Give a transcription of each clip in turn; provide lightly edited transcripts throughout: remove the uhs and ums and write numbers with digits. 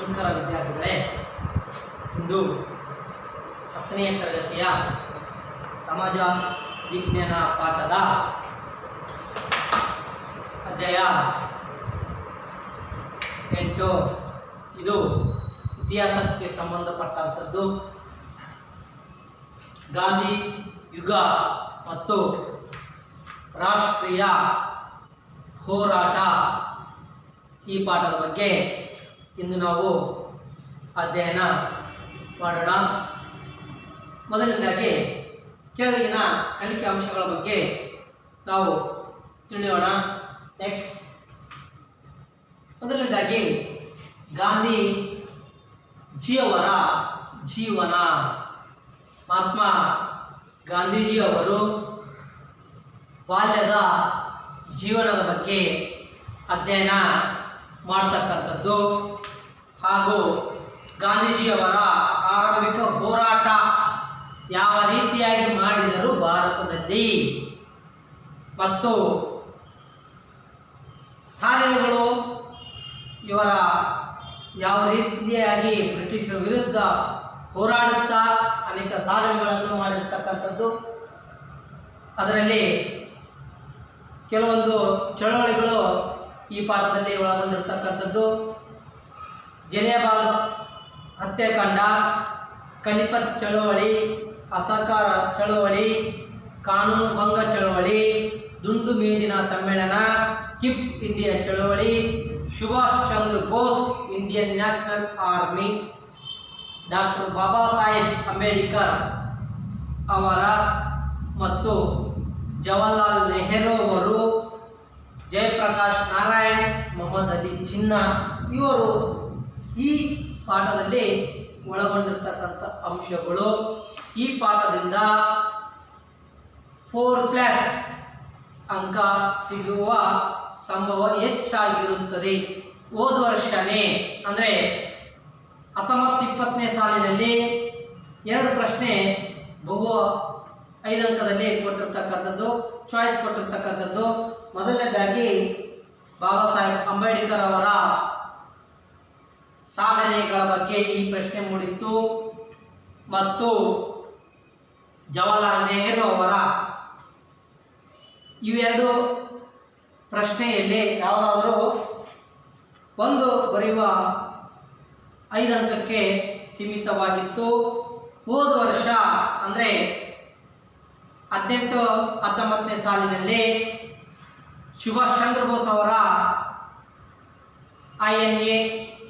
ನಮಸ್ಕಾರ ವಿದ್ಯಾರ್ಥಿಗಳೇ, ಇಂದು 10ನೇ ತರಗತಿಯ ಸಮಾಜ ವಿಜ್ಞಾನ ಪಾಠದ ಅಧ್ಯಾಯ 8 ಇದು ಇತಿಹಾಸಕ್ಕೆ ಸಂಬಂಧಪಟ್ಟಂಥದ್ದು. ಗಾಂಧಿ ಯುಗ ಮತ್ತು ರಾಷ್ಟ್ರೀಯ ಹೋರಾಟ ಈ ಪಾಠದ ಬಗ್ಗೆ ಇಂದು ನಾವು ಅಧ್ಯಯನ ಮಾಡೋಣ. ಮೊದಲನೇದಾಗಿ ಕೆಳಗಿನ ಕಲಿಕೆ ಅಂಶಗಳ ಬಗ್ಗೆ ನಾವು ತಿಳಿಯೋಣ. ನೆಕ್ಸ್ಟ್, ಮೊದಲನೇದಾಗಿ ಗಾಂಧೀಜಿಯವರ ಜೀವನ. ಮಹಾತ್ಮ ಗಾಂಧೀಜಿಯವರು ಬಾಲ್ಯದ ಜೀವನದ ಬಗ್ಗೆ ಅಧ್ಯಯನ ಮಾಡ್ತಕ್ಕಂಥದ್ದು ಹಾಗೂ ಗಾಂಧೀಜಿಯವರ ಆರಂಭಿಕ ಹೋರಾಟ ಯಾವ ರೀತಿಯಾಗಿ ಮಾಡಿದರು ಭಾರತದಲ್ಲಿ ಮತ್ತು ಸಾಧನೆಗಳು, ಇವರ ಯಾವ ರೀತಿಯಾಗಿ ಬ್ರಿಟಿಷರ ವಿರುದ್ಧ ಹೋರಾಡುತ್ತಾ ಅನೇಕ ಸಾಧನೆಗಳನ್ನು ಮಾಡಿರ್ತಕ್ಕಂಥದ್ದು. ಅದರಲ್ಲಿ ಕೆಲವೊಂದು ಚಳವಳಿಗಳು ಈ ಪಾಠದಲ್ಲಿ ಒಳಗೊಂಡಿರ್ತಕ್ಕಂಥದ್ದು. ಜಲಿಯನ್ವಾಲಾ ಹತ್ಯಾಕಾಂಡ, ಖಿಲಾಫತ್ ಚಳವಳಿ, ಅಸಹಕಾರ ಚಳವಳಿ, ಕಾನೂನು ಭಂಗ ಚಳವಳಿ, ದುಂಡು ಮೇಜಿನ ಸಮ್ಮೇಳನ, ಕ್ವಿಟ್ ಇಂಡಿಯಾ ಚಳವಳಿ, Subhash Chandra Bose, Indian National Army, doctor Baba Saheb Ambedkar ಅವರ ಮತ್ತು ಜವಾಹರ್ಲಾಲ್ ನೆಹರು ಅವರು, ಜಯಪ್ರಕಾಶ್ ನಾರಾಯಣ್, ಮೊಹಮ್ಮದ್ ಅಲಿ ಜಿನ್ನಾ ಇವರು ಈ ಪಾಠದಲ್ಲಿ ಒಳಗೊಂಡಿರ್ತಕ್ಕಂಥ ಅಂಶಗಳು. ಈ ಪಾಠದಿಂದ 4+ ಅಂಕ ಸಿಗುವ ಸಂಭವ ಹೆಚ್ಚಾಗಿರುತ್ತದೆ. ಹೋದ ವರ್ಷನೇ ಅಂದರೆ 19-20ನೇ ಸಾಲಿನಲ್ಲಿ 2 ಪ್ರಶ್ನೆ ಬಹು 5 ಅಂಕದಲ್ಲಿ ಕೊಟ್ಟಿರ್ತಕ್ಕಂಥದ್ದು, ಚಾಯ್ಸ್ ಕೊಟ್ಟಿರ್ತಕ್ಕಂಥದ್ದು. ಮೊದಲನೇದಾಗಿ ಬಾಬಾ ಸಾಹೇಬ್ ಅಂಬೇಡ್ಕರ್ ಅವರ ಸಾಧನೆಗಳ ಬಗ್ಗೆ ಈ ಪ್ರಶ್ನೆ ಮೂಡಿತ್ತು ಮತ್ತು ಜವಾಹರ್ಲಾಲ್ ನೆಹರು ಅವರ ಇವೆರಡು ಪ್ರಶ್ನೆಯಲ್ಲಿ ಯಾವುದಾದರೂ ಒಂದು ಬರೆಯುವ 5 ಅಂಕಕ್ಕೆ ಸೀಮಿತವಾಗಿತ್ತು. ಹೋದ ವರ್ಷ ಅಂದರೆ 18-19ನೇ ಸಾಲಿನಲ್ಲಿ ಸುಭಾಷ್ ಚಂದ್ರ ಬೋಸ್ ಅವರ INA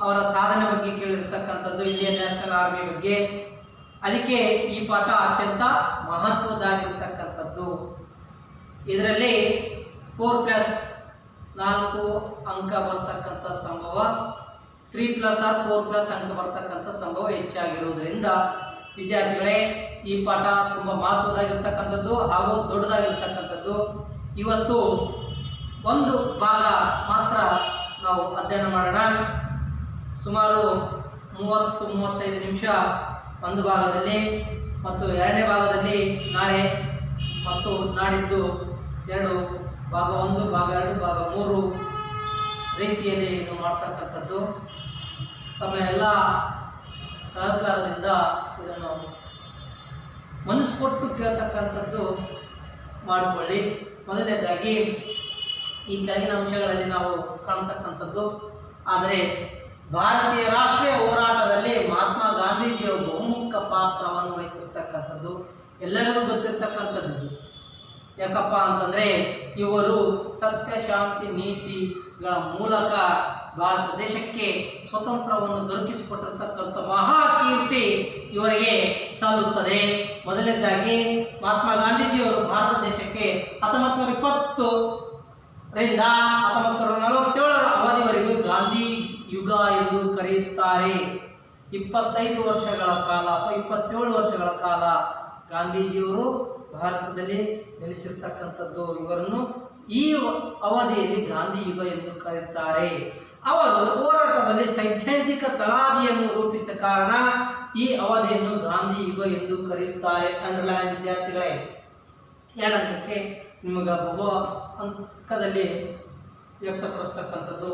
ಅವರ ಸಾಧನೆ ಬಗ್ಗೆ ಕೇಳಿರ್ತಕ್ಕಂಥದ್ದು, ಇಂಡಿಯನ್ ನ್ಯಾಷನಲ್ ಆರ್ಮಿ ಬಗ್ಗೆ. ಅದಕ್ಕೆ ಈ ಪಾಠ ಅತ್ಯಂತ ಮಹತ್ವದಾಗಿರ್ತಕ್ಕಂಥದ್ದು. ಇದರಲ್ಲಿ 4+4 ಅಂಕ ಬರ್ತಕ್ಕಂಥ ಸಂಭವ, 3+4+ ಅಂಕ ಬರ್ತಕ್ಕಂಥ ಸಂಭವ ಹೆಚ್ಚಾಗಿರುವುದರಿಂದ ವಿದ್ಯಾರ್ಥಿಗಳೇ ಈ ಪಾಠ ತುಂಬ ಮಹತ್ವದಾಗಿರ್ತಕ್ಕಂಥದ್ದು ಹಾಗೂ ದೊಡ್ಡದಾಗಿರ್ತಕ್ಕಂಥದ್ದು. ಇವತ್ತು ಒಂದು ಭಾಗ ಮಾತ್ರ ನಾವು ಅಧ್ಯಯನ ಮಾಡೋಣ. ಸುಮಾರು 30-35 ನಿಮಿಷ ಒಂದು ಭಾಗದಲ್ಲಿ ಮತ್ತು ಎರಡನೇ ಭಾಗದಲ್ಲಿ ನಾಳೆ ಮತ್ತು ನಾಡಿದ್ದು 2 ಭಾಗ 1, ಭಾಗ 2, ಭಾಗ 3 ರೀತಿಯಲ್ಲಿ ಇದು ಮಾಡ್ತಕ್ಕಂಥದ್ದು. ತಮ್ಮ ಎಲ್ಲ ಸಹಕಾರದಿಂದ ಇದನ್ನು ಮನಸ್ಸು ಕೊಟ್ಟು ಕೇಳ್ತಕ್ಕಂಥದ್ದು ಮಾಡಿಕೊಳ್ಳಿ. ಮೊದಲನೇದಾಗಿ ಈ ಕೆಳಗಿನ ಅಂಶಗಳಲ್ಲಿ ನಾವು ಕಾಣ್ತಕ್ಕಂಥದ್ದು. ಆದರೆ ಭಾರತೀಯ ರಾಷ್ಟ್ರೀಯ ಹೋರಾಟದಲ್ಲಿ ಮಹಾತ್ಮ ಗಾಂಧೀಜಿಯವರು ಬಹುಮುಖ್ಯ ಪಾತ್ರವನ್ನು ವಹಿಸಿರ್ತಕ್ಕಂಥದ್ದು ಎಲ್ಲರಿಗೂ ಗೊತ್ತಿರ್ತಕ್ಕಂಥದ್ದು. ಯಾಕಪ್ಪ ಅಂತಂದರೆ ಇವರು ಸತ್ಯ, ಶಾಂತಿ, ನೀತಿಗಳ ಮೂಲಕ ಭಾರತ ದೇಶಕ್ಕೆ ಸ್ವತಂತ್ರವನ್ನು ದೊರಕಿಸಿಕೊಟ್ಟಿರ್ತಕ್ಕಂಥ ಮಹಾಕೀರ್ತಿ ಇವರಿಗೆ ಸಲ್ಲುತ್ತದೆ. ಮೊದಲನೇದಾಗಿ ಮಹಾತ್ಮ ಗಾಂಧೀಜಿಯವರು ಭಾರತ ದೇಶಕ್ಕೆ 1920ರಿಂದ 1947ರ ಅವಧಿವರೆಗೂ ಗಾಂಧಿ ಯುಗ ಎಂದು ಕರೆಯುತ್ತಾರೆ. 25 ವರ್ಷಗಳ ಕಾಲ ಅಥವಾ 27 ವರ್ಷಗಳ ಕಾಲ ಗಾಂಧೀಜಿಯವರು ಭಾರತದಲ್ಲಿ ನೆಲೆಸಿರ್ತಕ್ಕಂಥದ್ದು. ಇವರನ್ನು ಈ ಅವಧಿಯಲ್ಲಿ ಗಾಂಧಿ ಯುಗ ಎಂದು ಕರೆಯುತ್ತಾರೆ. ಅವರು ಹೋರಾಟದಲ್ಲಿ ಸೈದ್ಧಾಂತಿಕ ತಳಹದಿಯನ್ನು ರೂಪಿಸಿದ ಕಾರಣ ಈ ಅವಧಿಯನ್ನು ಗಾಂಧಿ ಯುಗ ಎಂದು ಕರೆಯುತ್ತಾರೆ. ಅಂಡರ್ಲೈನ್ ವಿದ್ಯಾರ್ಥಿಗಳೇ, 2 ಅಂಕಕ್ಕೆ ನಿಮಗೆ ಬಹು ಅಂಕದಲ್ಲಿ ವ್ಯಕ್ತಪಡಿಸ್ತಕ್ಕಂಥದ್ದು.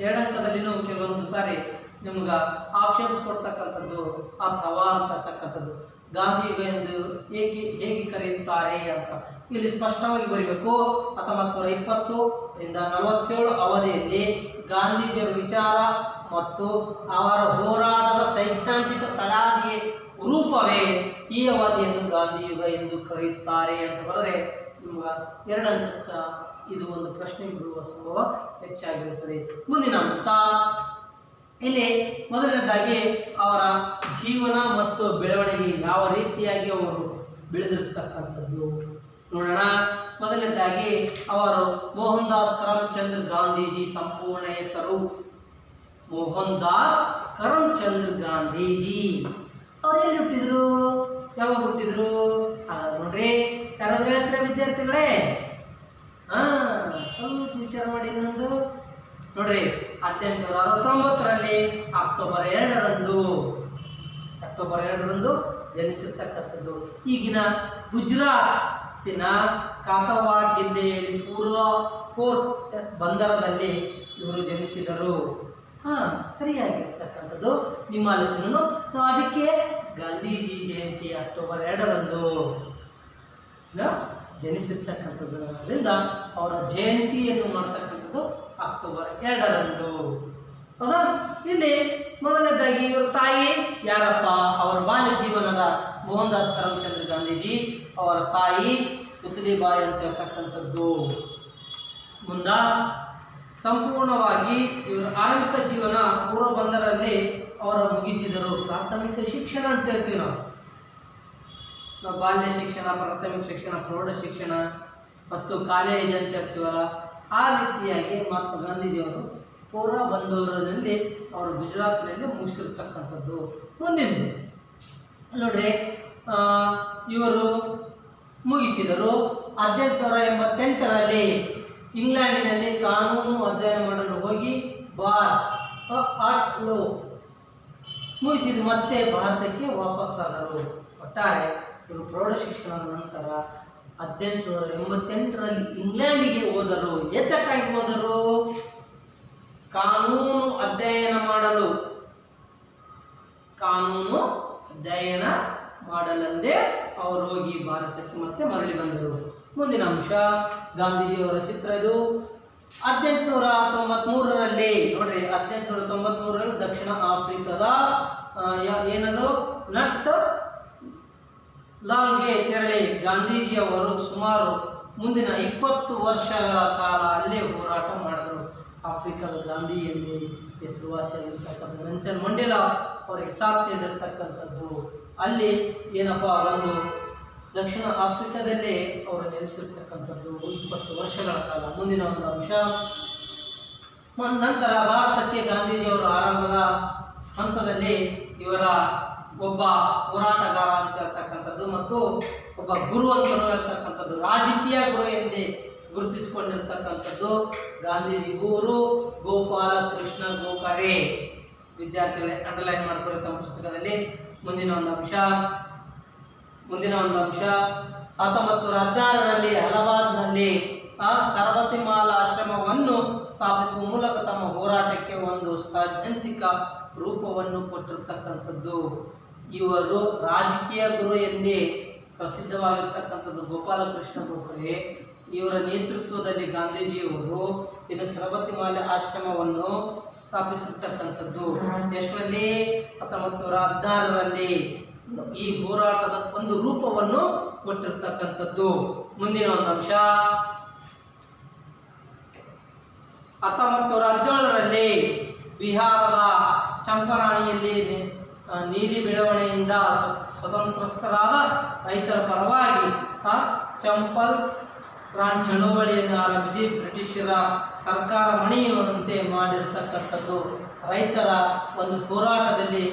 2 ಅಂಕದಲ್ಲಿನೂ ಕೆಲವೊಂದು ಸಾರಿ ನಿಮ್ಗೆ ಆಪ್ಷನ್ಸ್ ಕೊಡ್ತಕ್ಕಂಥದ್ದು ಅಥವಾ ಅಂತಕ್ಕಂಥದ್ದು. ಗಾಂಧಿಯುಗ ಎಂದು ಹೇಗೆ ಕರೆಯುತ್ತಾರೆ ಅಂತ ಇಲ್ಲಿ ಸ್ಪಷ್ಟವಾಗಿ ಬರೀಬೇಕು. 1920 ರಿಂದ 47 ಅವಧಿಯಲ್ಲಿ ಗಾಂಧೀಜಿಯವರ ವಿಚಾರ ಮತ್ತು ಅವರ ಹೋರಾಟದ ಸೈದ್ಧಾಂತಿಕ ತಳಹದಿಯ ರೂಪವೇ ಈ ಅವಧಿಯನ್ನು ಗಾಂಧಿಯುಗ ಎಂದು ಕರೆಯುತ್ತಾರೆ ಅಂತ ಬರೆದರೆ ನಿಮ್ಗೆ 2 ಅಂಕಕ್ಕೆ ಇದು ಒಂದು ಪ್ರಶ್ನೆ ಬಿಡುವ ಸಂಭವ ಹೆಚ್ಚಾಗಿರುತ್ತದೆ. ಮುಂದಿನ ಹಂತ ಇಲ್ಲಿ ಮೊದಲನೇದಾಗಿ ಅವರ ಜೀವನ ಮತ್ತು ಬೆಳವಣಿಗೆ ಯಾವ ರೀತಿಯಾಗಿ ಅವರು ಬೆಳೆದಿರ್ತಕ್ಕಂಥದ್ದು ನೋಡೋಣ. ಮೊದಲನೇದಾಗಿ ಅವರು ಮೋಹನ್ ದಾಸ್ ಕರಮ್ಚಂದ್ ಗಾಂಧೀಜಿ. ಸಂಪೂರ್ಣ ಹೆಸರು ಮೋಹನ್ ದಾಸ್ ಕರಮ್ಚಂದ್ ಗಾಂಧೀಜಿ. ಅವ್ರು ಎಲ್ಲಿ ಹುಟ್ಟಿದ್ರು, ಯಾವಾಗ ಹುಟ್ಟಿದ್ರು ನೋಡ್ರಿ. ಯಾರಾದ್ರೂ ಹೇಳ್ತಾರೆ ವಿದ್ಯಾರ್ಥಿಗಳೇ? ಸ್ವಲ್ಪ ವಿಚಾರ ಮಾಡಿ. ಇನ್ನೊಂದು ನೋಡ್ರಿ, 1869ರಲ್ಲಿ ಅಕ್ಟೋಬರ್ 2ರಂದು ಜನಿಸಿರ್ತಕ್ಕಂಥದ್ದು. ಈಗಿನ ಗುಜರಾತಿನ ಕಾಥವಾಡ್ ಜಿಲ್ಲೆಯಲ್ಲಿ ಪೋರ್ಟ್ ಬಂದರದಲ್ಲಿ ಇವರು ಜನಿಸಿದರು. ಸರಿಯಾಗಿರ್ತಕ್ಕಂಥದ್ದು ನಿಮ್ಮ ಆಲೋಚನೆಯನ್ನು. ನಾವು ಅದಕ್ಕೆ ಗಾಂಧೀಜಿ ಜಯಂತಿ ಅಕ್ಟೋಬರ್ 2ರಂದು ಜನಿಸಿರ್ತಕ್ಕಂಥದ್ದರಿಂದ ಅವರ ಜಯಂತಿಯನ್ನು ಮಾಡ್ತಕ್ಕಂಥದ್ದು ಅಕ್ಟೋಬರ್ 2ರಂದು. ಹೌದಾ? ಇಲ್ಲಿ ಮೊದಲನೇದಾಗಿ ಇವ್ರ ತಾಯಿ ಯಾರಪ್ಪ? ಅವರ ಬಾಲ್ಯ ಜೀವನದ ಮೋಹನ್ ದಾಸ್ ಕರಮ್ಚಂದ್ ಗಾಂಧೀಜಿ, ಅವರ ತಾಯಿ ಪುತ್ಲಿಬಾಯಿ ಅಂತ ಹೇಳ್ತಕ್ಕಂಥದ್ದು. ಸಂಪೂರ್ಣವಾಗಿ ಇವರ ಆರಂಭಿಕ ಜೀವನ ಪೂರ್ವಬಂದರಲ್ಲಿ ಅವರ ಮುಗಿಸಿದರು. ಪ್ರಾಥಮಿಕ ಶಿಕ್ಷಣ ಅಂತ ಹೇಳ್ತೀವಿ ನಾವು ಬಾಲ್ಯ ಶಿಕ್ಷಣ, ಪ್ರಾಥಮಿಕ ಶಿಕ್ಷಣ, ಪ್ರೌಢ ಶಿಕ್ಷಣ ಮತ್ತು ಕಾಲೇಜ್ ಅಂತ ಹೇಳ್ತೀವಲ್ಲ, ಆ ರೀತಿಯಾಗಿ ಮಹಾತ್ಮ ಗಾಂಧೀಜಿಯವರು ಪೂರ್ವಬಂದೂರಿನಲ್ಲಿ ಅವರು ಗುಜರಾತ್ನಲ್ಲಿ ಮುಗಿಸಿರ್ತಕ್ಕಂಥದ್ದು. ಮುಂದಿದ್ದು ನೋಡ್ರಿ, ಇವರು ಮುಗಿಸಿದರು. 1888ರಲ್ಲಿ ಇಂಗ್ಲೆಂಡಿನಲ್ಲಿ ಕಾನೂನು ಅಧ್ಯಯನ ಮಾಡಲು ಹೋಗಿ ಆರ್ಟ್ ಲೋ ಮುಗಿಸಿದ ಮತ್ತೆ ಭಾರತಕ್ಕೆ ವಾಪಸ್ಸಾದರು. ಒಟ್ಟಾರೆ ಇವರು ಪ್ರೌಢ ಶಿಕ್ಷಣದ ನಂತರ 1888ರಲ್ಲಿ ಇಂಗ್ಲೆಂಡಿಗೆ ಹೋದರು. ಏತಕ್ಕಾಗಿ ಹೋದರು? ಕಾನೂನು ಅಧ್ಯಯನ ಮಾಡಲೆಂದೇ ಅವರು ಹೋಗಿ ಭಾರತಕ್ಕೆ ಮತ್ತೆ ಮರಳಿ ಬಂದರು. ಮುಂದಿನ ಅಂಶ ಗಾಂಧೀಜಿಯವರ ಚಿತ್ರ ಇದು. 1893ರಲ್ಲಿ ನೋಡ್ರಿ, 1893ರಲ್ಲಿ ದಕ್ಷಿಣ ಆಫ್ರಿಕಾದ ಏನದು ನಟ್ ಲಾಲ್ಗೆ ತೆರಳಿ ಗಾಂಧೀಜಿಯವರು ಸುಮಾರು ಮುಂದಿನ 20 ವರ್ಷಗಳ ಕಾಲ ಅಲ್ಲೇ ಹೋರಾಟ ಮಾಡಿದರು. ಆಫ್ರಿಕಾದ ಗಾಂಧಿಯಲ್ಲಿ ಹೆಸರುವಾಸಿಯಾಗಿರ್ತಕ್ಕಂಥ ನೆಲ್ಸನ್ ಮಂಡೇಲಾ ಅವರಿಗೆ ಸಾಥ್ ನೀಡಿರ್ತಕ್ಕಂಥದ್ದು. ಅಲ್ಲಿ ಏನಪ್ಪ ಒಂದು ದಕ್ಷಿಣ ಆಫ್ರಿಕಾದಲ್ಲೇ ಅವರು ನೆಲೆಸಿರ್ತಕ್ಕಂಥದ್ದು 20 ವರ್ಷಗಳ ಕಾಲ. ಮುಂದಿನ ಒಂದು ಅಂಶ, ನಂತರ ಭಾರತಕ್ಕೆ ಗಾಂಧೀಜಿಯವರು ಆರಂಭದ ಹಂತದಲ್ಲಿ ಇವರ ಒಬ್ಬ ಹೋರಾಟಗಾರ ಅಂತ ಹೇಳ್ತಕ್ಕಂಥದ್ದು ಮತ್ತು ಒಬ್ಬ ಗುರು ಅಂತ ಹೇಳ್ತಕ್ಕಂಥದ್ದು, ರಾಜಕೀಯ ಗುರು ಎಂದೇ ಗುರುತಿಸಿಕೊಂಡಿರ್ತಕ್ಕಂಥದ್ದು ಗಾಂಧೀಜಿ ಗುರು ಗೋಪಾಲ ಕೃಷ್ಣ ಗೋಖರೆ. ವಿದ್ಯಾರ್ಥಿಗಳೇ ಅಂಡರ್ಲೈನ್ ಮಾಡ್ಕೊಳ್ಳಿ ತಮ್ಮ ಪುಸ್ತಕದಲ್ಲಿ. ಮುಂದಿನ ಒಂದು ಅಂಶ 1916ರಲ್ಲಿ ಅಲಹಾಬಾದ್ನಲ್ಲಿ ಸರಸ್ವತಿಮಾಲಾ ಆಶ್ರಮವನ್ನು ಸ್ಥಾಪಿಸುವ ಮೂಲಕ ತಮ್ಮ ಹೋರಾಟಕ್ಕೆ ಒಂದು ಸೈದ್ಧಾಂತಿಕ ರೂಪವನ್ನು ಕೊಟ್ಟಿರ್ತಕ್ಕಂಥದ್ದು. ಇವರು ರಾಜಕೀಯ ಗುರು ಎಂದೇ ಪ್ರಸಿದ್ಧವಾಗಿರ್ತಕ್ಕಂಥದ್ದು ಗೋಪಾಲಕೃಷ್ಣ ಗೋಖರೆ. ಇವರ ನೇತೃತ್ವದಲ್ಲಿ ಗಾಂಧೀಜಿಯವರು ಇನ್ನು ಸರಸ್ವತಿಮಾಲಾ ಆಶ್ರಮವನ್ನು ಸ್ಥಾಪಿಸಿರ್ತಕ್ಕಂಥದ್ದು. ಎಷ್ಟರಲ್ಲಿ? 1916ರಲ್ಲಿ. ಈ ಹೋರಾಟದ ಒಂದು ರೂಪವನ್ನು ಕೊಟ್ಟಿರ್ತಕ್ಕಂಥದ್ದು. ಮುಂದಿನ ಒಂದು ಅಂಶ, 1917ರಲ್ಲಿ ಬಿಹಾರದ ಚಂಪಾರಣಿಯಲ್ಲಿ ನೀಲಿ ಬೆಳವಣಿಗೆಯಿಂದ ಸ್ವತಂತ್ರಸ್ಥರಾದ ರೈತರ ಪರವಾಗಿ ಚಂಪಲ್ ರಾಣಿ ಚಳವಳಿಯನ್ನು ಆರಂಭಿಸಿ ಬ್ರಿಟಿಷರ ಸರ್ಕಾರ ಮಣಿಯುವಂತೆ ಮಾಡಿರ್ತಕ್ಕಂಥದ್ದು. ರೈತರ ಒಂದು ಹೋರಾಟದಲ್ಲಿ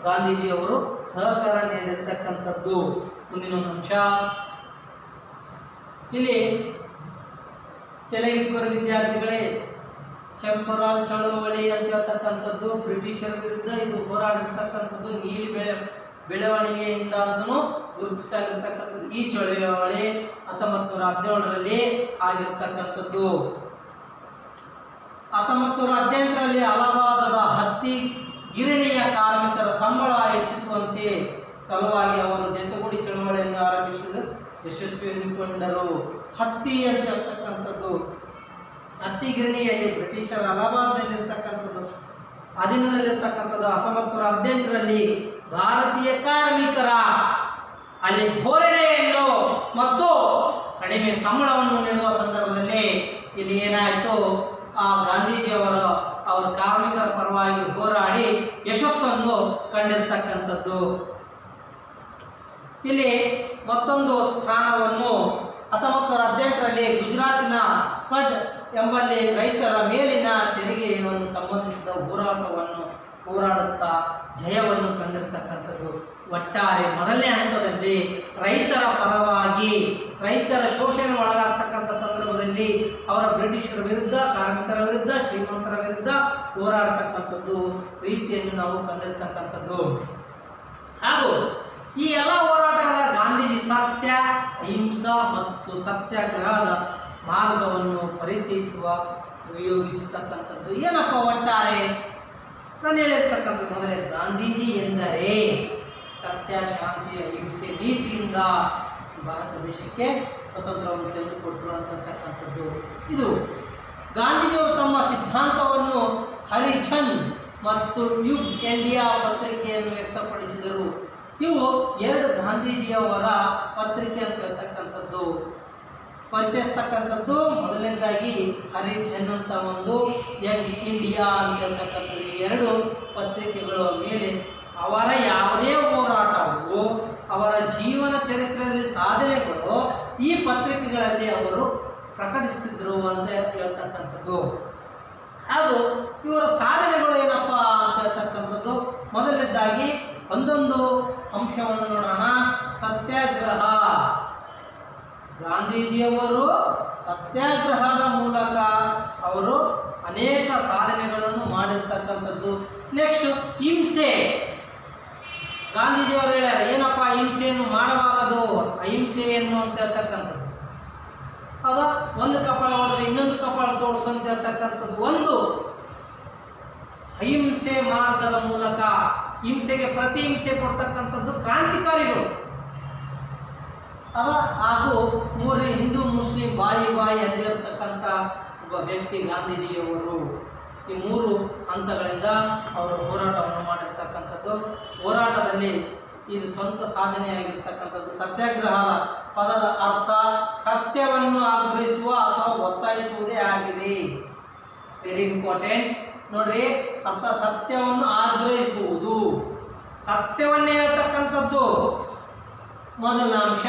ಗಾಂಧೀಜಿಯವರು ಸಹಕಾರ ನೀಡಿರ್ತಕ್ಕಂಥದ್ದು. ಮುಂದಿನ ಒಂದು ಅಂಶ, ಇಲ್ಲಿ ತೆಲುಗಿನ ವಿದ್ಯಾರ್ಥಿಗಳೇ, ಚಂಪಾರಣ್ ಚಳವಳಿ ಅಂತ ಹೇಳ್ತಕ್ಕಂಥದ್ದು ಬ್ರಿಟಿಷರ ವಿರುದ್ಧ ಇದು ಹೋರಾಡಿರ್ತಕ್ಕಂಥದ್ದು. ನೀಲಿ ಬೆಳವಣಿಗೆಯಿಂದ ಅಂತಲೂ ಗುರುತಿಸಲಾಗಿರ್ತಕ್ಕಂಥದ್ದು. ಈ ಚಳವಳಿ 1917ರಲ್ಲಿ ಆಗಿರ್ತಕ್ಕಂಥದ್ದು. 1918ರಲ್ಲಿ ಅಲಹಾಬಾದದ ಹತ್ತಿ ಹೆಚ್ಚಿಸುವಂತೆ ಸಲುವಾಗಿ ಅವರು ಜೊತೆಗೂಡಿ ಚಳವಳಿಯನ್ನು ಆರಂಭಿಸಿದ ಯಶಸ್ವಿಗೊಂಡರು. ಹತ್ತಿ ಅಂತ ಹೇಳ್ತಕ್ಕಂಥದ್ದು, ಹತ್ತಿ ಗಿರಣಿಯಲ್ಲಿ ಬ್ರಿಟಿಷರ ಅಲಹಾಬಾದ್ನಲ್ಲಿರ್ತಕ್ಕಂಥದ್ದು ಅಧೀನದಲ್ಲಿರ್ತಕ್ಕಂಥದ್ದು 1918ರಲ್ಲಿ ಭಾರತೀಯ ಕಾರ್ಮಿಕರ ಅಲ್ಲಿ ಧೋರಣೆಯನ್ನು ಮತ್ತು ಕಡಿಮೆ ಸಂಬಳವನ್ನು ನೀಡುವ ಸಂದರ್ಭದಲ್ಲಿ ಇಲ್ಲಿ ಏನಾಯಿತು, ಆ ಗಾಂಧೀಜಿಯವರು ಅವರ ಕಾರ್ಮಿಕರ ಪರವಾಗಿ ಹೋರಾಡಿ ಯಶಸ್ಸನ್ನು ಕಂಡಿರ್ತಕ್ಕಂಥದ್ದು. ಇಲ್ಲಿ ಮತ್ತೊಂದು ಸ್ಥಾನವನ್ನು 1918ರಲ್ಲಿ ಗುಜರಾತಿನ ಕಡ್ ಎಂಬಲ್ಲಿ ರೈತರ ಮೇಲಿನ ತೆರಿಗೆಯನ್ನು ಸಂಬಂಧಿಸಿದ ಹೋರಾಡುತ್ತಾ ಜಯವನ್ನು ಕಂಡಿರ್ತಕ್ಕಂಥದ್ದು. ಒಟ್ಟಾರೆ ಮೊದಲನೇ ಹಂತದಲ್ಲಿ ರೈತರ ಪರವಾಗಿ, ರೈತರ ಶೋಷಣೆ ಒಳಗಾಗ್ತಕ್ಕಂಥ ಸಂದರ್ಭದಲ್ಲಿ ಅವರ ಬ್ರಿಟಿಷರ ವಿರುದ್ಧ, ಕಾರ್ಮಿಕರ ವಿರುದ್ಧ, ಶ್ರೀಮಂತರ ವಿರುದ್ಧ ಹೋರಾಡ್ತಕ್ಕಂಥದ್ದು ರೀತಿಯನ್ನು ನಾವು ಕಂಡಿರ್ತಕ್ಕಂಥದ್ದು. ಹಾಗೂ ಈ ಎಲ್ಲ ಹೋರಾಟಗಳ ಗಾಂಧೀಜಿ ಸತ್ಯ, ಅಹಿಂಸಾ ಮತ್ತು ಸತ್ಯಾಗ್ರಹದ ಮಾರ್ಗವನ್ನು ಪರಿಚಯಿಸುವ ಉಪಯೋಗಿಸತಕ್ಕಂಥದ್ದು. ಏನಪ್ಪ ಒಟ್ಟಾರೆ ನಾನು ಹೇಳಿರ್ತಕ್ಕಂಥದ್ದು, ಮೊದಲೇ ಗಾಂಧೀಜಿ ಎಂದರೆ ಸತ್ಯ, ಶಾಂತಿ, ಅಹಿಂಸೆ ನೀತಿಯಿಂದ ಭಾರತ ದೇಶಕ್ಕೆ ಸ್ವತಂತ್ರವನ್ನು ತೆಗೆದುಕೊಟ್ಟರು ಅಂತಕ್ಕಂಥದ್ದು. ಇದು ಗಾಂಧೀಜಿಯವರು ತಮ್ಮ ಸಿದ್ಧಾಂತವನ್ನು ಹರಿಜನ್ ಮತ್ತು ಯುಗ್ ಇಂಡಿಯಾ ಪತ್ರಿಕೆಯನ್ನು ವ್ಯಕ್ತಪಡಿಸಿದರು. ಇವು ಎರಡು ಗಾಂಧೀಜಿಯವರ ಪತ್ರಿಕೆ ಅಂತ ಹೇಳ್ತಕ್ಕಂಥದ್ದು. ಪರಿಚಯಿಸ್ತಕ್ಕಂಥದ್ದು ಮೊದಲನೇದಾಗಿ ಹರಿಜನ್ ಅಂತ ಒಂದು, ಯಂಗ್ ಇಂಡಿಯಾ ಅಂತ ಹೇಳ್ತಕ್ಕಂಥದ್ದು. ಈ ಎರಡು ಪತ್ರಿಕೆಗಳ ಮೇಲೆ ಅವರ ಯಾವುದೇ ಹೋರಾಟವು, ಅವರ ಜೀವನ ಚರಿತ್ರೆಯಲ್ಲಿ ಸಾಧನೆಗಳು ಈ ಪತ್ರಿಕೆಗಳಲ್ಲಿ ಅವರು ಪ್ರಕಟಿಸ್ತಿದ್ರು ಅಂತ ಹೇಳ್ತಕ್ಕಂಥದ್ದು. ಹಾಗೂ ಇವರ ಸಾಧನೆಗಳು ಏನಪ್ಪ ಅಂತ ಹೇಳ್ತಕ್ಕಂಥದ್ದು, ಮೊದಲನೇದಾಗಿ ಒಂದೊಂದು ಅಂಶವನ್ನು ನೋಡೋಣ. ಸತ್ಯಾಗ್ರಹ. ಗಾಂಧೀಜಿಯವರು ಸತ್ಯಾಗ್ರಹದ ಮೂಲಕ ಅವರು ಅನೇಕ ಸಾಧನೆಗಳನ್ನು ಮಾಡಿರ್ತಕ್ಕಂಥದ್ದು. ನೆಕ್ಸ್ಟ್ ಹಿಂಸೆ. ಗಾಂಧೀಜಿಯವರು ಹೇಳ್ಯಾರ, ಏನಪ್ಪ ಹಿಂಸೆಯನ್ನು ಮಾಡಬಾರದು, ಅಹಿಂಸೆಯನ್ನು ಅಂತ ಹೇಳ್ತಕ್ಕಂಥದ್ದು. ಹೌದಾ, ಒಂದು ಕಪಾಳ ಹೊಡೆದ್ರೆ ಇನ್ನೊಂದು ಕಪಾಳ ತೋರಿಸು ಅಂತ ಹೇಳ್ತಕ್ಕಂಥದ್ದು. ಒಂದು ಅಹಿಂಸೆ ಮಾರ್ಗದ ಮೂಲಕ ಹಿಂಸೆಗೆ ಪ್ರತಿಹಿಂಸೆ ಕೊಡ್ತಕ್ಕಂಥದ್ದು ಕ್ರಾಂತಿಕಾರಿಗಳು. ಹಾಗೂ ಮೂರನೇ ಹಿಂದೂ ಮುಸ್ಲಿಂ ಬಾಯಿ ಅಂದಿರತಕ್ಕಂಥ ಒಬ್ಬ ವ್ಯಕ್ತಿ ಗಾಂಧೀಜಿಯವರು. ಈ ಮೂರು ಹಂತಗಳಿಂದ ಅವರು ಹೋರಾಟವನ್ನು ಮಾಡಿರ್ತಕ್ಕಂಥದ್ದು. ಹೋರಾಟದಲ್ಲಿ ಇದು ಸ್ವಂತ ಸಾಧನೆಯಾಗಿರ್ತಕ್ಕಂಥದ್ದು. ಸತ್ಯಾಗ್ರಹದ ಪದದ ಅರ್ಥ ಸತ್ಯವನ್ನು ಆಗ್ರಹಿಸುವ ಅಥವಾ ಒತ್ತಾಯಿಸುವುದೇ ಆಗಿದೆ. ವೆರಿ ಇಂಪಾರ್ಟೆಂಟ್ ನೋಡ್ರಿ, ಅರ್ಥ ಸತ್ಯವನ್ನು ಆಗ್ರಹಿಸುವುದು, ಸತ್ಯವನ್ನೇ ಹೇಳ್ತಕ್ಕಂಥದ್ದು. ಮೊದಲನೇ ಅಂಶ,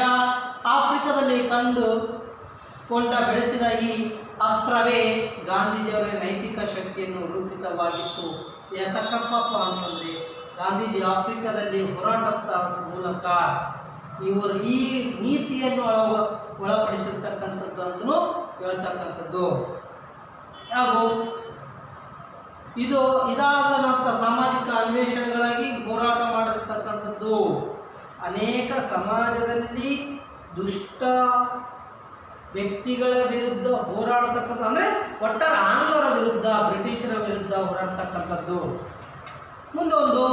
ಆಫ್ರಿಕಾದಲ್ಲಿ ಕಂಡುಕೊಂಡ ಬೆಳೆಸಿದ ಈ ಅಸ್ತ್ರವೇ ಗಾಂಧೀಜಿಯವರ ನೈತಿಕ ಶಕ್ತಿಯನ್ನು ರೂಪಿತವಾಗಿತ್ತು. ಯಾತಕ್ಕಪ್ಪ ಅಂತಂದರೆ ಗಾಂಧೀಜಿ ಆಫ್ರಿಕಾದಲ್ಲಿ ಹೋರಾಟದ ಮೂಲಕ ಇವರು ಈ ನೀತಿಯನ್ನು ಒಳಪಡಿಸಿರ್ತಕ್ಕಂಥದ್ದು ಅಂತಲೂ ಹೇಳ್ತಕ್ಕಂಥದ್ದು. ಹಾಗೂ ಇದಾದ ನಂತರ ಸಾಮಾಜಿಕ ಅನ್ವೇಷಣೆಗಳಾಗಿ ಹೋರಾಟ ಮಾಡಿರ್ತಕ್ಕಂಥದ್ದು. ಅನೇಕ ಸಮಾಜದಲ್ಲಿ ದುಷ್ಟ ವ್ಯಕ್ತಿಗಳ ವಿರುದ್ಧ ಹೋರಾಡ್ತಕ್ಕಂಥ, ಅಂದರೆ ಒಟ್ಟಾರೆ ಆಂಗ್ಲರ ವಿರುದ್ಧ, ಬ್ರಿಟಿಷರ ವಿರುದ್ಧ ಹೋರಾಡ್ತಕ್ಕಂಥದ್ದು. ಮುಂದೊಂದು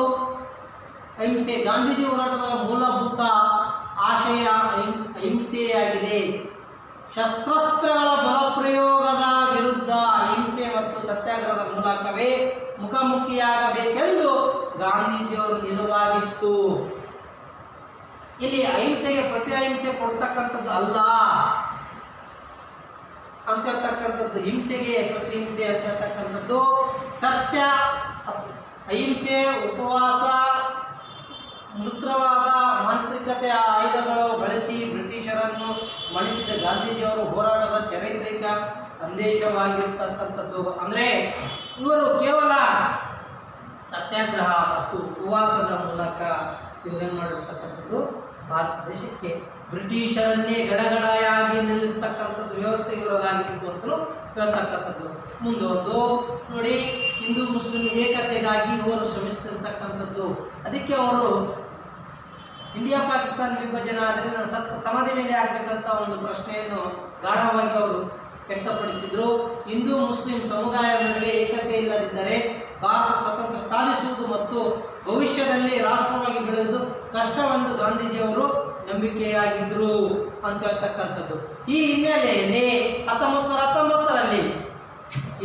ಅಹಿಂಸೆ. ಗಾಂಧೀಜಿ ಹೋರಾಟದ ಮೂಲಭೂತ ಆಶಯ ಅಹಿಂಸೆಯಾಗಿದೆ. ಶಸ್ತ್ರಾಸ್ತ್ರಗಳ ಬಲಪ್ರಯೋಗದ ವಿರುದ್ಧ ಅಹಿಂಸೆ ಮತ್ತು ಸತ್ಯಾಗ್ರಹದ ಮೂಲಕವೇ ಮುಖಾಮುಖಿಯಾಗಬೇಕೆಂದು ಗಾಂಧೀಜಿಯವರು ನಿಲುವಾಗಿತ್ತು. ಇಲ್ಲಿ ಅಹಿಂಸೆಗೆ ಪ್ರತಿ ಅಹಿಂಸೆ ಕೊಡ್ತಕ್ಕಂಥದ್ದು ಅಲ್ಲ ಅಂತ ಹೇಳ್ತಕ್ಕಂಥದ್ದು, ಹಿಂಸೆಗೆ ಪ್ರತಿಹಿಂಸೆ ಅಂತ ಹೇಳ್ತಕ್ಕಂಥದ್ದು. ಸತ್ಯ, ಅಹಿಂಸೆ, ಉಪವಾಸ, ಮೃತ್ರವಾದ ಮಾಂತ್ರಿಕತೆಯ ಆಯುಧಗಳು ಬಳಸಿ ಬ್ರಿಟಿಷರನ್ನು ಮಣಿಸಿದ ಗಾಂಧೀಜಿಯವರು ಹೋರಾಟದ ಚಾರಿತ್ರಿಕ ಸಂದೇಶವಾಗಿರ್ತಕ್ಕಂಥದ್ದು. ಅಂದರೆ ಇವರು ಕೇವಲ ಸತ್ಯಾಗ್ರಹ ಮತ್ತು ಉಪವಾಸದ ಮೂಲಕ ಇವರೇನು ಮಾಡಿರ್ತಕ್ಕಂಥದ್ದು, ಭಾರತ ದೇಶಕ್ಕೆ ಬ್ರಿಟಿಷರನ್ನೇ ಗಡಗಡೆಯಾಗಿ ನಿಲ್ಲಿಸ್ತಕ್ಕಂಥದ್ದು ವ್ಯವಸ್ಥೆ ಇರೋದಾಗಿತ್ತು ಅಂತಲೂ ಹೇಳ್ತಕ್ಕಂಥದ್ದು. ಮುಂದೊಂದು ನೋಡಿ, ಹಿಂದೂ ಮುಸ್ಲಿಂ ಏಕತೆಗಾಗಿ ಇವರು ಶ್ರಮಿಸ್ತಿರ್ತಕ್ಕಂಥದ್ದು. ಅದಕ್ಕೆ ಅವರು ಇಂಡಿಯಾ ಪಾಕಿಸ್ತಾನ ವಿಭಜನೆ ಆದರೆ ನಾನು ಸಮಾಧಿ ಮೇಲೆ ಆಗಬೇಕಂತ ಒಂದು ಪ್ರಶ್ನೆಯನ್ನು ಗಾಢವಾಗಿ ಅವರು ವ್ಯಕ್ತಪಡಿಸಿದರು. ಹಿಂದೂ ಮುಸ್ಲಿಂ ಸಮುದಾಯದ ನಡುವೆ ಏಕತೆ ಇಲ್ಲದಿದ್ದರೆ ಭಾರತ ಸ್ವತಂತ್ರ ಸಾಧಿಸುವುದು ಸಾಧಿಸುವುದು ಮತ್ತು ಭವಿಷ್ಯದಲ್ಲಿ ರಾಷ್ಟ್ರವಾಗಿ ಬೆಳೆಯುವುದು ಕಷ್ಟವೆಂದು ಗಾಂಧೀಜಿಯವರು ನಂಬಿಕೆಯಾಗಿದ್ದರು ಅಂತ ಹೇಳ್ತಕ್ಕಂಥದ್ದು. ಈ ಹಿನ್ನೆಲೆಯಲ್ಲಿ 1919ರಲ್ಲಿ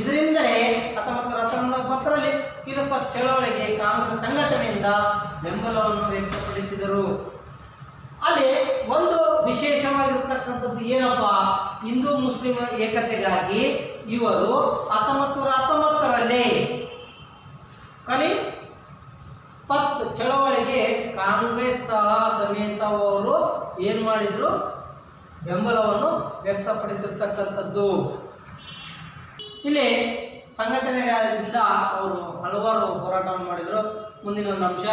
ಇದರಿಂದಲೇ 1919ರಲ್ಲಿ ಕಿರುಪತ್ ಚಳವಳಿಗೆ ಕಾಂಗ್ರೆಸ್ ಸಂಘಟನೆಯಿಂದ ಬೆಂಬಲವನ್ನು ವ್ಯಕ್ತಪಡಿಸಿದರು. ಅಲ್ಲಿ ಒಂದು ವಿಶೇಷವಾಗಿರ್ತಕ್ಕಂಥದ್ದು ಏನಪ್ಪ, ಹಿಂದೂ ಮುಸ್ಲಿಂ ಏಕತೆಗಾಗಿ ಇವರು 1919ರಲ್ಲಿ ಕಲಿಪತ್ ಚಳವಳಿಗೆ ಕಾಂಗ್ರೆಸ್ ಸಹ ಸಮೇತವರು ಏನು ಮಾಡಿದ್ರು, ಬೆಂಬಲವನ್ನು ವ್ಯಕ್ತಪಡಿಸಿರ್ತಕ್ಕಂಥದ್ದು. ಇಲ್ಲಿ ಸಂಘಟನೆಗಳಿಂದ ಅವರು ಹಲವಾರು ಹೋರಾಟವನ್ನು ಮಾಡಿದರು. ಮುಂದಿನ ಒಂದು ಅಂಶ,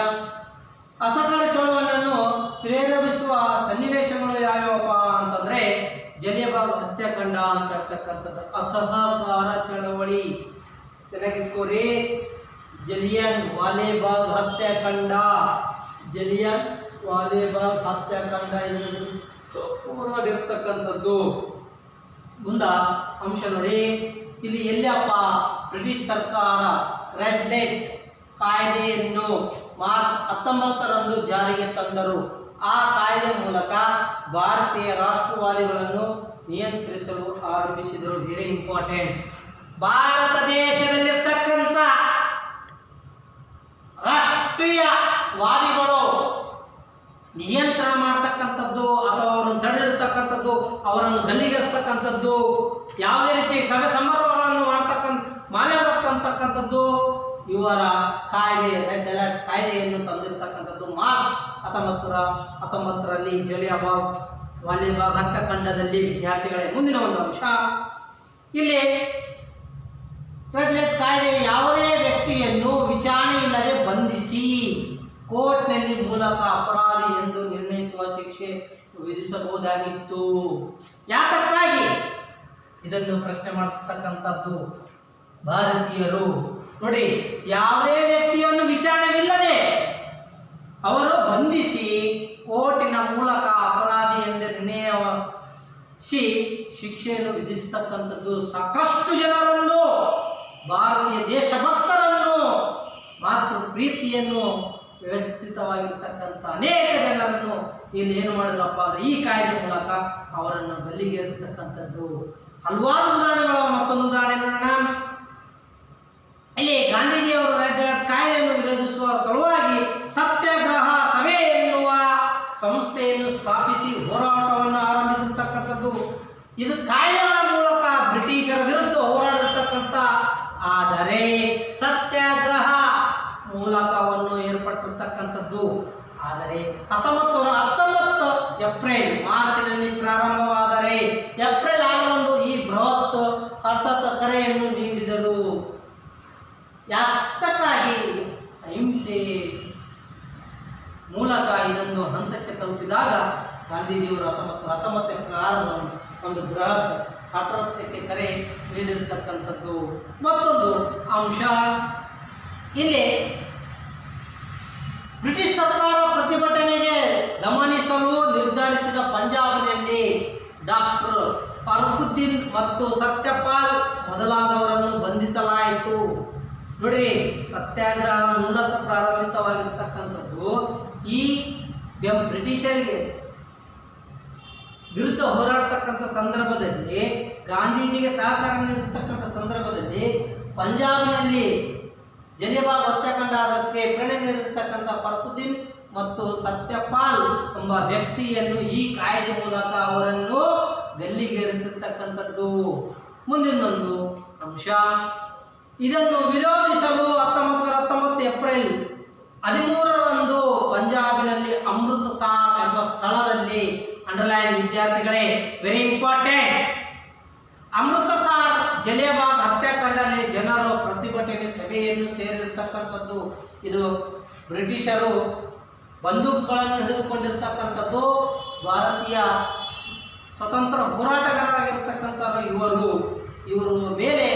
ಅಸಹಕಾರ ಚಳವಳಿಯನ್ನು ಪ್ರೇರೇಪಿಸುವ ಸನ್ನಿವೇಶಗಳು ಯಾವ್ಯಾವಪ್ಪ ಅಂತಂದರೆ ಜಲಿಯನ್ವಾಲಾ ಹತ್ಯಾಕಾಂಡ ಅಂತ ಹೇಳ್ತಕ್ಕಂಥದ್ದು. ಅಸಹಕಾರ ಚಳವಳಿ ತೆಗೆದುಕೋರಿ, ಜಲಿಯನ್ ವಾಲೆಬಾಗ್ ಹತ್ಯಾಕಾಂಡ, ಜಲಿಯನ್ ವಾಲೆಬಾಗ್ ಹತ್ಯಾಕಾಂಡ ಹೋರಾಡಿರ್ತಕ್ಕಂಥದ್ದು. ಮುಂದ ಅಂಶ ನೋಡಿ, ಇಲ್ಲಿ ಎಲ್ಲಿಯಪ್ಪ ಬ್ರಿಟಿಷ್ ಸರ್ಕಾರ ರೆಡ್ ಲೈಟ್ ಕಾಯ್ದೆಯನ್ನು ಮಾರ್ಚ್ 19ರಂದು ಜಾರಿಗೆ ತಂದರು. ಆ ಕಾಯ್ದೆ ಮೂಲಕ ಭಾರತೀಯ ರಾಷ್ಟ್ರವಾದಿಗಳನ್ನು ನಿಯಂತ್ರಿಸಲು ಆರಂಭಿಸಿದರು. Very important. ಭಾರತ ದೇಶದಲ್ಲಿರ್ತಕ್ಕಂಥ ರಾಷ್ಟ್ರೀಯವಾದಿಗಳು ನಿಯಂತ್ರಣ ಮಾಡ್ತಕ್ಕಂಥದ್ದು ಅಥವಾ ಅವರನ್ನು ತಡೆದಿಡ್ತಕ್ಕಂಥದ್ದು, ಅವರನ್ನು ಗಲ್ಲಿಗೇರಿಸ್ತಕ್ಕಂಥದ್ದು, ಯಾವುದೇ ರೀತಿ ಸಭೆ ಸಮಾರಂಭಗಳನ್ನು ಮಾಡತಕ್ಕಂಥದ್ದು ಇವರ ಕಾಯ್ದೆ ರೆಡ್ ಅಲರ್ಟ್ ಕಾಯ್ದೆಯನ್ನು ತಂದಿರತಕ್ಕಂಥದ್ದು. ಮಾರ್ಚ್ 1919ರಲ್ಲಿ ಜಲಿಯನ್ವಾಲಾ ವಾಲೆಬಾಗ್ ಹತ್ಯಾಕಾಂಡದಲ್ಲಿ ವಿದ್ಯಾರ್ಥಿಗಳೇ. ಮುಂದಿನ ಒಂದು ಅಂಶ, ಇಲ್ಲಿ ರೆಡ್ ಲೈಟ್ ಕಾಯ್ದೆ ಯಾವುದೇ ವ್ಯಕ್ತಿಯನ್ನು ವಿಚಾರಣೆ ಇಲ್ಲದೆ ಬಂಧಿಸಿ ಕೋರ್ಟ್ನಲ್ಲಿ ಮೂಲಕ ಅಪರಾಧಿ ಎಂದು ನಿರ್ಣಯಿಸುವ ಶಿಕ್ಷೆ ವಿಧಿಸಬಹುದಾಗಿತ್ತು. ಯಾತಕ್ಕಾಗಿ ಇದನ್ನು ಪ್ರಶ್ನೆ ಮಾಡತಕ್ಕಂಥದ್ದು ಭಾರತೀಯರು. ನೋಡಿ, ಯಾವುದೇ ವ್ಯಕ್ತಿಯನ್ನು ವಿಚಾರಣೆವಿಲ್ಲದೆ ಅವರು ಬಂಧಿಸಿ ಕೋರ್ಟಿನ ಮೂಲಕ ಅಪರಾಧಿ ಎಂದು ನಿರ್ಣಯಿಸಿ ಶಿಕ್ಷೆಯನ್ನು ವಿಧಿಸ್ತಕ್ಕಂಥದ್ದು ಸಾಕಷ್ಟು ಜನರನ್ನು, ಭಾರತೀಯ ದೇಶಭಕ್ತರನ್ನು, ಮಾತೃ ಪ್ರೀತಿಯನ್ನು ವ್ಯವಸ್ಥಿತವಾಗಿರ್ತಕ್ಕಂಥ ಅನೇಕ ಜನರನ್ನು ಇಲ್ಲಿ ಏನು ಮಾಡಿದ್ರಪ್ಪ ಅಂದರೆ ಈ ಕಾಯ್ದೆ ಮೂಲಕ ಅವರನ್ನು ಗಲ್ಲಿಗೇರಿಸ್ತಕ್ಕಂಥದ್ದು. ಹಲವಾರು ಉದಾಹರಣೆಗಳು. ಮತ್ತೊಂದು ಉದಾಹರಣೆ ನೋಡೋಣ. ಇಲ್ಲಿ ಗಾಂಧೀಜಿಯವರು ರೆಡ್ ಅಲರ್ಟ್ ಕಾಯ್ದೆಯನ್ನು ವಿರೋಧಿಸುವ ಸಲುವಾಗಿ ಸತ್ಯಾಗ್ರಹ ಸಭೆ ಎನ್ನುವ ಸಂಸ್ಥೆಯನ್ನು ಸ್ಥಾಪಿಸಿ ಹೋರಾಟವನ್ನು ಆರಂಭಿಸಿರ್ತಕ್ಕಂಥದ್ದು. ಇದು ಕಾಯ್ದೆಗಳ ಮೂಲಕ ಬ್ರಿಟಿಷರ ವಿರುದ್ಧ ಹೋರಾಡಿರ್ತಕ್ಕಂಥ, ಆದರೆ ಸತ್ಯಾಗ್ರಹ ಮೂಲಕವನ್ನು ಏರ್ಪಟ್ಟಿರ್ತಕ್ಕಂಥದ್ದು. ಆದರೆ 1919 ಏಪ್ರಿಲ್ ಮಾರ್ಚ್ನಲ್ಲಿ ಪ್ರಾರಂಭವಾದರೆ ಏಪ್ರಿಲ್ 6ರಂದು ಈ ಬೃಹತ್ ಅರ್ಥಾತ್ ಕರೆಯನ್ನು ನೀಡಿದರು. ಯಾತಕ್ಕಾಗಿ? ಅಹಿಂಸೆ ಮೂಲಕ ಇದನ್ನು ಹಂತಕ್ಕೆ ತಲುಪಿದಾಗ ಗಾಂಧೀಜಿಯವರು 1919 ಏಪ್ರಿಲ್ 6ರಂದು ಒಂದು ಬೃಹತ್ ಅರ್ಥಕ್ಕೆ ಕರೆ ನೀಡಿರ್ತಕ್ಕಂಥದ್ದು. ಮತ್ತೊಂದು ಅಂಶ, ಇಲ್ಲಿ ಬ್ರಿಟಿಷ್ ಸರ್ಕಾರ ಪ್ರತಿಭಟನೆಗೆ ದಮನಿಸಲು ನಿರ್ಧರಿಸಿದ ಪಂಜಾಬ್ನಲ್ಲಿ ಡಾಕ್ಟರ್ ಫರ್ಗುದ್ದೀನ್ ಮತ್ತು ಸತ್ಯಪಾಲ್ ಮೊದಲಾದವರನ್ನು ಬಂಧಿಸಲಾಯಿತು. ನೋಡಿ, ಸತ್ಯಾಗ್ರಹ ಮೂಲಕ ಪ್ರಾರಂಭಿತವಾಗಿರ್ತಕ್ಕಂಥದ್ದು ಈ ಬ್ರಿಟಿಷರಿಗೆ ವಿರುದ್ಧ ಹೋರಾಡ್ತಕ್ಕಂಥ ಸಂದರ್ಭದಲ್ಲಿ, ಗಾಂಧೀಜಿಗೆ ಸಹಕಾರ ನೀಡಿರ್ತಕ್ಕಂಥ ಸಂದರ್ಭದಲ್ಲಿ ಪಂಜಾಬ್ನಲ್ಲಿ ಜಲಿಯನ್ವಾಲಾ ಹತ್ಯಾಕಾಂಡ ಅದಕ್ಕೆ ಪ್ರೇರಣೆ ನೀಡಿರ್ತಕ್ಕಂಥ ಫರ್ಗುದ್ದೀನ್ ಮತ್ತು ಸತ್ಯಪಾಲ್ ಎಂಬ ವ್ಯಕ್ತಿಯನ್ನು ಈ ಕಾಯ್ದೆ ಮೂಲಕ ಅವರನ್ನು ಗಲ್ಲಿಗೇರಿಸಿರ್ತಕ್ಕಂಥದ್ದು. ಮುಂದಿನೊಂದು ಅಂಶ, ಇದನ್ನು ವಿರೋಧಿಸಲು 1919 ಏಪ್ರಿಲ್ 13ರಂದು ಪಂಜಾಬಿನಲ್ಲಿ ಅಮೃತಸರ್ ಎಂಬ ಸ್ಥಳದಲ್ಲಿ, ಅಂಡರ್ಲೈನ್ ವಿದ್ಯಾರ್ಥಿಗಳೇ, ವೆರಿ ಇಂಪಾರ್ಟೆಂಟ್, ಅಮೃತಸರ್ ಜಲಿಯನ್ವಾಲಾ ಹತ್ಯಾಕಾಂಡದಲ್ಲಿ ಜನರು ಪ್ರತಿಭಟನೆ ಸಭೆಯನ್ನು ಸೇರಿರ್ತಕ್ಕಂಥದ್ದು. ಇದು ಬ್ರಿಟಿಷರು ಬಂದೂಕುಗಳನ್ನು ಹಿಡಿದುಕೊಂಡಿರ್ತಕ್ಕಂಥದ್ದು. ಭಾರತೀಯ ಸ್ವತಂತ್ರ ಹೋರಾಟಗಾರರಾಗಿರ್ತಕ್ಕಂಥವ್ರು ಇವರು ಮೇಲೆ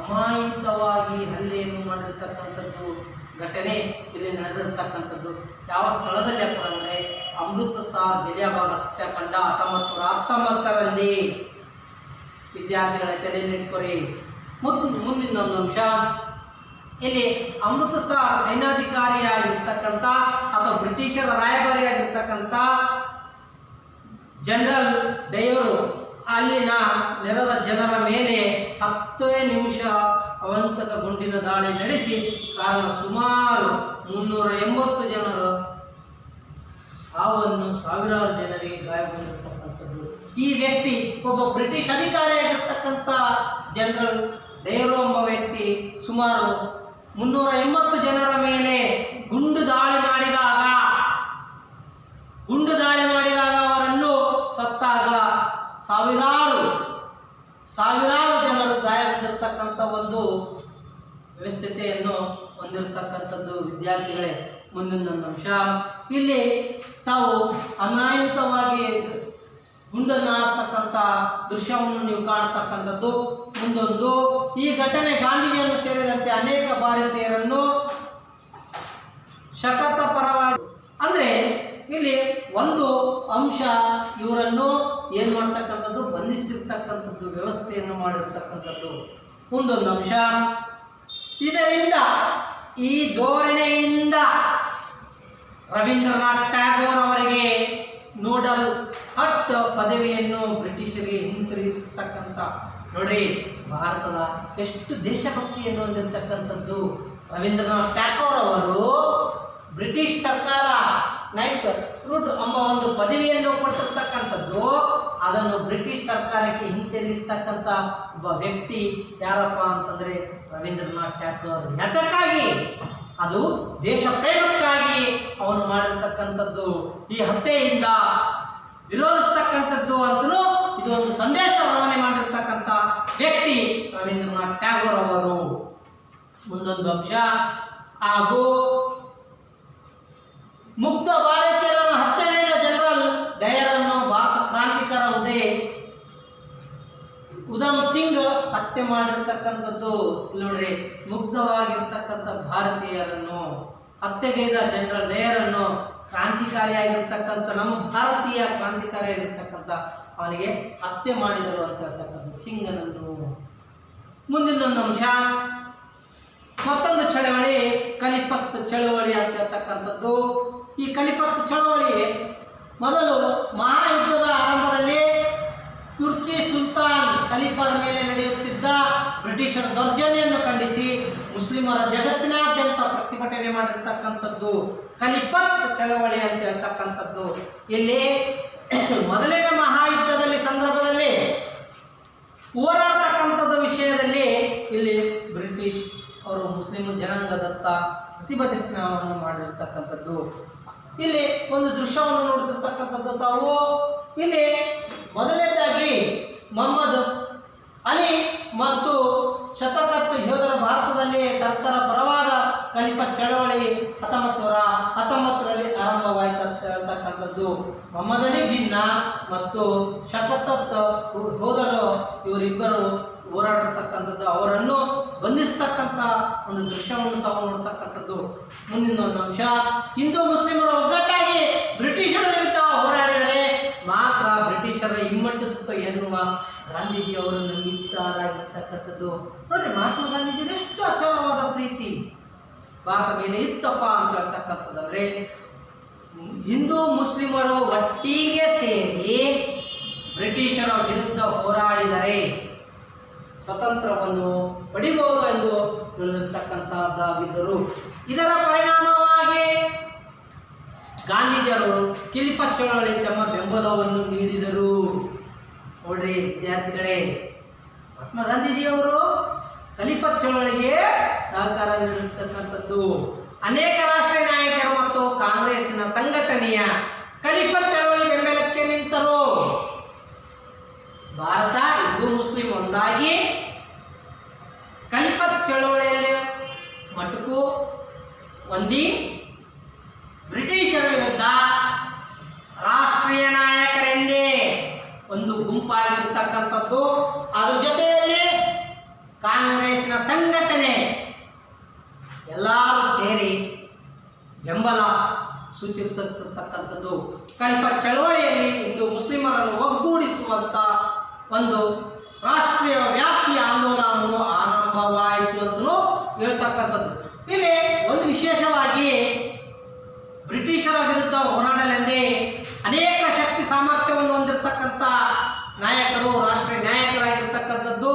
ಅಮಾಯಿತವಾಗಿ ಹಲ್ಲೆಯನ್ನು ಮಾಡಿರ್ತಕ್ಕಂಥದ್ದು ಘಟನೆ ಇಲ್ಲಿ ನಡೆದಿರ್ತಕ್ಕಂಥದ್ದು. ಯಾವ ಸ್ಥಳದಲ್ಲಪ್ಪ ಅಂದರೆ ಅಮೃತಸರ್ ಜಲಿಯನ್ವಾಲಾ ಹತ್ಯಾಕಾಂಡ 1919ರಲ್ಲಿ. ವಿದ್ಯಾರ್ಥಿಗಳ ತಲೆಯಲ್ಲಿಟ್ಕೊರಿ. ಮುಂದಿನೊಂದು ಅಂಶ, ಇಲ್ಲಿ ಅಮೃತಸರ್ ಸೈನ್ಯಾಧಿಕಾರಿಯಾಗಿರ್ತಕ್ಕಂಥ ಅಥವಾ ಬ್ರಿಟಿಷರ ರಾಯಭಾರಿಯಾಗಿರ್ತಕ್ಕಂಥ ಜನರಲ್ ಡಯರು ಅಲ್ಲಿನ ನೆಲದ ಜನರ ಮೇಲೆ 10 ನಿಮಿಷ ಅವಂತಕ ಗುಂಡಿನ ದಾಳಿ ನಡೆಸಿ ಕಾರಣ ಸುಮಾರು 380 ಜನರು ಸಾವನ್ನು, ಸಾವಿರಾರು ಜನರಿಗೆ ಗಾಯಗೊಂಡಿರ್ತಕ್ಕಂಥದ್ದು. ಈ ವ್ಯಕ್ತಿ ಒಬ್ಬ ಬ್ರಿಟಿಷ್ ಅಧಿಕಾರಿಯಾಗಿರ್ತಕ್ಕಂಥ ಜನರಲ್ ಡಯರು ಎಂಬ ವ್ಯಕ್ತಿ ಸುಮಾರು 380 ಜನರ ಮೇಲೆ ಗುಂಡು ದಾಳಿ ಮಾಡಿದಾಗ ಅವರನ್ನು ಸತ್ತಾಗ ಸಾವಿರಾರು ಜನರು ಗಾಯಗೊಂಡಿರ್ತಕ್ಕಂಥ ಒಂದು ವ್ಯವಸ್ಥೆಯನ್ನು ಹೊಂದಿರತಕ್ಕಂಥದ್ದು. ವಿದ್ಯಾರ್ಥಿಗಳೇ, ಮುಂದೊಂದು ಅಂಶ ಇಲ್ಲಿ ತಾವು ಅನ್ಯಾಯಯುತವಾಗಿ ಗುಂಡನ್ನು ಹಾರಿಸ್ತಕ್ಕಂಥ ದೃಶ್ಯವನ್ನು ನೀವು ಕಾಣತಕ್ಕಂಥದ್ದು. ಮುಂದೊಂದು, ಈ ಘಟನೆ ಗಾಂಧೀಜಿಯನ್ನು ಸೇರಿದಂತೆ ಅನೇಕ ಭಾರತೀಯರನ್ನು ಶಕತ ಪರವಾಗಿ, ಅಂದರೆ ಇಲ್ಲಿ ಒಂದು ಅಂಶ ಇವರನ್ನು ಏನು ಮಾಡ್ತಕ್ಕಂಥದ್ದು, ಬಂಧಿಸಿರ್ತಕ್ಕಂಥದ್ದು, ವ್ಯವಸ್ಥೆಯನ್ನು ಮಾಡಿರ್ತಕ್ಕಂಥದ್ದು. ಮುಂದೊಂದು ಅಂಶ, ಇದರಿಂದ ಈ ಧೋರಣೆಯಿಂದ ರವೀಂದ್ರನಾಥ್ ಟ್ಯಾಗೋರ್ ಅವರಿಗೆ ನೋಡಲ್ ಹಟ್ ಪದವಿಯನ್ನು ಬ್ರಿಟಿಷರಿಗೆ ಹಿಂತಿರುಗಿಸ್ತಕ್ಕಂಥ, ನೋಡ್ರಿ ಭಾರತದ ಎಷ್ಟು ದೇಶಭಕ್ತಿಯನ್ನು ಹೊಂದಿರತಕ್ಕಂಥದ್ದು. ರವೀಂದ್ರನಾಥ್ ಟ್ಯಾಗೋರ್ ಅವರು ಬ್ರಿಟಿಷ್ ಸರ್ಕಾರ ನೈಟ್ ರೂಟ್ ಎಂಬ ಒಂದು ಪದವಿಯನ್ನು ಕೊಟ್ಟಿರ್ತಕ್ಕಂಥದ್ದು, ಅದನ್ನು ಬ್ರಿಟಿಷ್ ಸರ್ಕಾರಕ್ಕೆ ಹಿಂತಿರುಗಿಸ್ತಕ್ಕಂಥ ಒಬ್ಬ ವ್ಯಕ್ತಿ ಯಾರಪ್ಪ ಅಂತಂದರೆ ರವೀಂದ್ರನಾಥ್ ಟ್ಯಾಗೋರ್. ಅದಕ್ಕಾಗಿ ಅದು ದೇಶ ಪ್ರೇಮಕ್ಕಾಗಿ ಅವನು ಮಾಡಿರ್ತಕ್ಕಂಥದ್ದು. ಈ ಹತ್ಯೆಯಿಂದ ವಿರೋಧಿಸ್ತಕ್ಕಂಥದ್ದು ಅಂತಲೂ ಇದು ಒಂದು ಸಂದೇಶ ರವಾನೆ ಮಾಡಿರ್ತಕ್ಕಂಥ ವ್ಯಕ್ತಿ ರವೀಂದ್ರನಾಥ್ ಟ್ಯಾಗೋರ್ ಅವರು. ಮುಂದೊಂದು ಅಂಶ, ಹಾಗೂ ಮುಗ್ಧ ಭಾರತೀಯರನ್ನು ಹತ್ಯೆಗೈದ ಜನರಲ್ ಡಯರನ್ನು ಭಾರತ ಕ್ರಾಂತಿಕಾರ ಉಧಮ್ ಸಿಂಗ್ ಹತ್ಯೆ ಮಾಡಿರ್ತಕ್ಕಂಥದ್ದು. ಇಲ್ಲಿ ನೋಡ್ರಿ, ಮುಗ್ಧವಾಗಿರ್ತಕ್ಕಂಥ ಭಾರತೀಯರನ್ನು ಹತ್ಯೆಗೈದ ಜನರಲ್ ಡಯರನ್ನು ಕ್ರಾಂತಿಕಾರಿಯಾಗಿರ್ತಕ್ಕಂಥ, ನಮ್ಮ ಭಾರತೀಯ ಕ್ರಾಂತಿಕಾರಿಯಾಗಿರ್ತಕ್ಕಂಥ ಅವನಿಗೆ ಹತ್ಯೆ ಮಾಡಿದರು ಅಂತ ಹೇಳ್ತಕ್ಕಂಥ ಸಿಂಗನನ್ನು. ಮುಂದಿನೊಂದು ಅಂಶ, ಮತ್ತೊಂದು ಚಳವಳಿ ಖಲಿಫತ್ ಚಳವಳಿ ಅಂತ ಹೇಳ್ತಕ್ಕಂಥದ್ದು. ಈ ಖಲಿಫತ್ ಚಳವಳಿ ಮೊದಲು ಮಹಾಯುದ್ಧದ ಆರಂಭದಲ್ಲಿ ತುರ್ಕಿ ಸುಲ್ತಾನ್ ಖಲೀಫರ ಮೇಲೆ ನಡೆಯುತ್ತಿದ್ದ ಬ್ರಿಟಿಷರ ದೌರ್ಜನ್ಯವನ್ನು ಖಂಡಿಸಿ ಮುಸ್ಲಿಮರ ಜಗತ್ತಿನಾದ್ಯಂತ ಪ್ರತಿಭಟನೆ ಮಾಡಿರ್ತಕ್ಕಂಥದ್ದು ಖಲಿಫತ್ ಚಳವಳಿ ಅಂತ ಹೇಳ್ತಕ್ಕಂಥದ್ದು. ಇಲ್ಲಿ ಮೊದಲನೇ ಮಹಾಯುದ್ಧದಲ್ಲಿ ಸಂದರ್ಭದಲ್ಲಿ ಹೋರಾಡ್ತಕ್ಕಂಥದ್ದು ವಿಷಯದಲ್ಲಿ ಇಲ್ಲಿ ಬ್ರಿಟಿಷ್ ಅವರು ಮುಸ್ಲಿಂ ಜನಾಂಗದತ್ತ ಪ್ರತಿಭಟನೆಯನ್ನು ಮಾಡಿರ್ತಕ್ಕಂಥದ್ದು. ಇಲ್ಲಿ ಒಂದು ದೃಶ್ಯವನ್ನು ನೋಡ್ತಿರ್ತಕ್ಕಂಥದ್ದು ತಾವು. ಇಲ್ಲಿ ಮೊದಲನೇದಾಗಿ ಮೊಹಮ್ಮದ್ ಅಲಿ ಮತ್ತು ಶತಕತ್ತು ಯೋಧರ ಭಾರತದಲ್ಲಿ ಟರ್ಕರ ಪರವಾದ ಖಲಿಫತ್ ಚಳವಳಿ 1919ರಲ್ಲಿ ಆರಂಭವಾಯಿತು ಅಂತ ಹೇಳ್ತಕ್ಕಂಥದ್ದು. ಮೊಹಮ್ಮದ್ ಅಲಿ ಜಿನ್ನಾ ಮತ್ತು ಶತಕತ್ ಯೋಧರು ಇವರಿಬ್ಬರು ಹೋರಾಡಿರ್ತಕ್ಕಂಥದ್ದು, ಅವರನ್ನು ಬಂಧಿಸ್ತಕ್ಕಂಥ ಒಂದು ದೃಶ್ಯವನ್ನು ತಾವು ನೋಡ್ತಕ್ಕಂಥದ್ದು. ಮುಂದಿನ ಒಂದು ಅಂಶ, ಹಿಂದೂ ಮುಸ್ಲಿಮರು ಒಗ್ಗಟ್ಟಾಗಿ ಬ್ರಿಟಿಷರ ವಿರುದ್ಧ ಹೋರಾಡಿದರೆ ಮಾತ್ರ ಬ್ರಿಟಿಷರ ಹಿಮ್ಮಟ್ಟಿಸುತ್ತೆ ಎನ್ನುವ ಗಾಂಧೀಜಿ ಅವರು ನಂಬಿದ್ದಾರಾಗಿರ್ತಕ್ಕಂಥದ್ದು. ನೋಡ್ರಿ, ಮಹಾತ್ಮ ಗಾಂಧೀಜಿ ಎಷ್ಟು ಅಚಲವಾದ ಪ್ರೀತಿ ಭಾರತ ಮೇಲೆ ಇತ್ತಪ್ಪ ಅಂತ ಹೇಳ್ತಕ್ಕಂಥದ್ದು. ಅಂದರೆ ಹಿಂದೂ ಮುಸ್ಲಿಮರು ಒಟ್ಟಿಗೆ ಸೇರಿ ಬ್ರಿಟಿಷರ ವಿರುದ್ಧ ಹೋರಾಡಿದರೆ ಸ್ವತಂತ್ರವನ್ನು ಪಡಿಬಹುದು ಎಂದು ತಿಳಿದಿರ್ತಕ್ಕಂಥದ್ದಾಗಿದ್ದರು. ಇದರ ಪರಿಣಾಮವಾಗಿ ಗಾಂಧೀಜಿಯವರು ಖಿಲಾಫತ್ ಚಳವಳಿಗೆ ತಮ್ಮ ಬೆಂಬಲವನ್ನು ನೀಡಿದರು. ನೋಡ್ರಿ ವಿದ್ಯಾರ್ಥಿಗಳೇ, ಮಹಾತ್ಮ ಗಾಂಧೀಜಿಯವರು ಖಿಲಾಫತ್ ಚಳವಳಿಗೆ ಸಹಕಾರ ನೀಡಿರ್ತಕ್ಕಂಥದ್ದು. ಅನೇಕ ರಾಷ್ಟ್ರೀಯ ನಾಯಕರು ಮತ್ತು ಕಾಂಗ್ರೆಸ್ಸಿನ ಸಂಘಟನೆಯ ಖಿಲಾಫತ್ ಚಳವಳಿ ಬೆಂಬಲಕ್ಕೆ ನಿಂತರು. ಭಾರತ ಹಿಂದೂ ಮುಸ್ಲಿಂ ಒಂದಾಗಿ ಖಿಲಾಫತ್ ಚಳವಳಿಯಲ್ಲಿ ಮಟಕು ಹೊಂದಿ ಬ್ರಿಟಿಷರ ವಿರುದ್ಧ ರಾಷ್ಟ್ರೀಯ ನಾಯಕರೆಂದೇ ಒಂದು ಗುಂಪಾಗಿರ್ತಕ್ಕಂಥದ್ದು. ಅದ್ರ ಜೊತೆಯಲ್ಲಿ ಕಾಂಗ್ರೆಸ್ನ ಸಂಘಟನೆ ಎಲ್ಲರೂ ಸೇರಿ ಬೆಂಬಲ ಸೂಚಿಸುತ್ತಿರ್ತಕ್ಕಂಥದ್ದು. ಖಿಲಾಫತ್ ಚಳವಳಿಯಲ್ಲಿ ಹಿಂದೂ ಮುಸ್ಲಿಮರನ್ನು ಒಗ್ಗೂಡಿಸುವಂಥ ಒಂದು ರಾಷ್ಟ್ರೀಯ ವ್ಯಾಪ್ತಿಯ ಆಂದೋಲನವನ್ನು ಆರಂಭವಾಯಿತು ಅಂತಲೂ ಹೇಳ್ತಕ್ಕಂಥದ್ದು. ಇಲ್ಲಿ ಒಂದು ವಿಶೇಷವಾಗಿ ಬ್ರಿಟಿಷರ ವಿರುದ್ಧ ಹೋರಾಡಲೆಂದೇ ಅನೇಕ ಶಕ್ತಿ ಸಾಮರ್ಥ್ಯವನ್ನು ಹೊಂದಿರತಕ್ಕಂಥ ನಾಯಕರು, ರಾಷ್ಟ್ರೀಯ ನಾಯಕರಾಗಿರ್ತಕ್ಕಂಥದ್ದು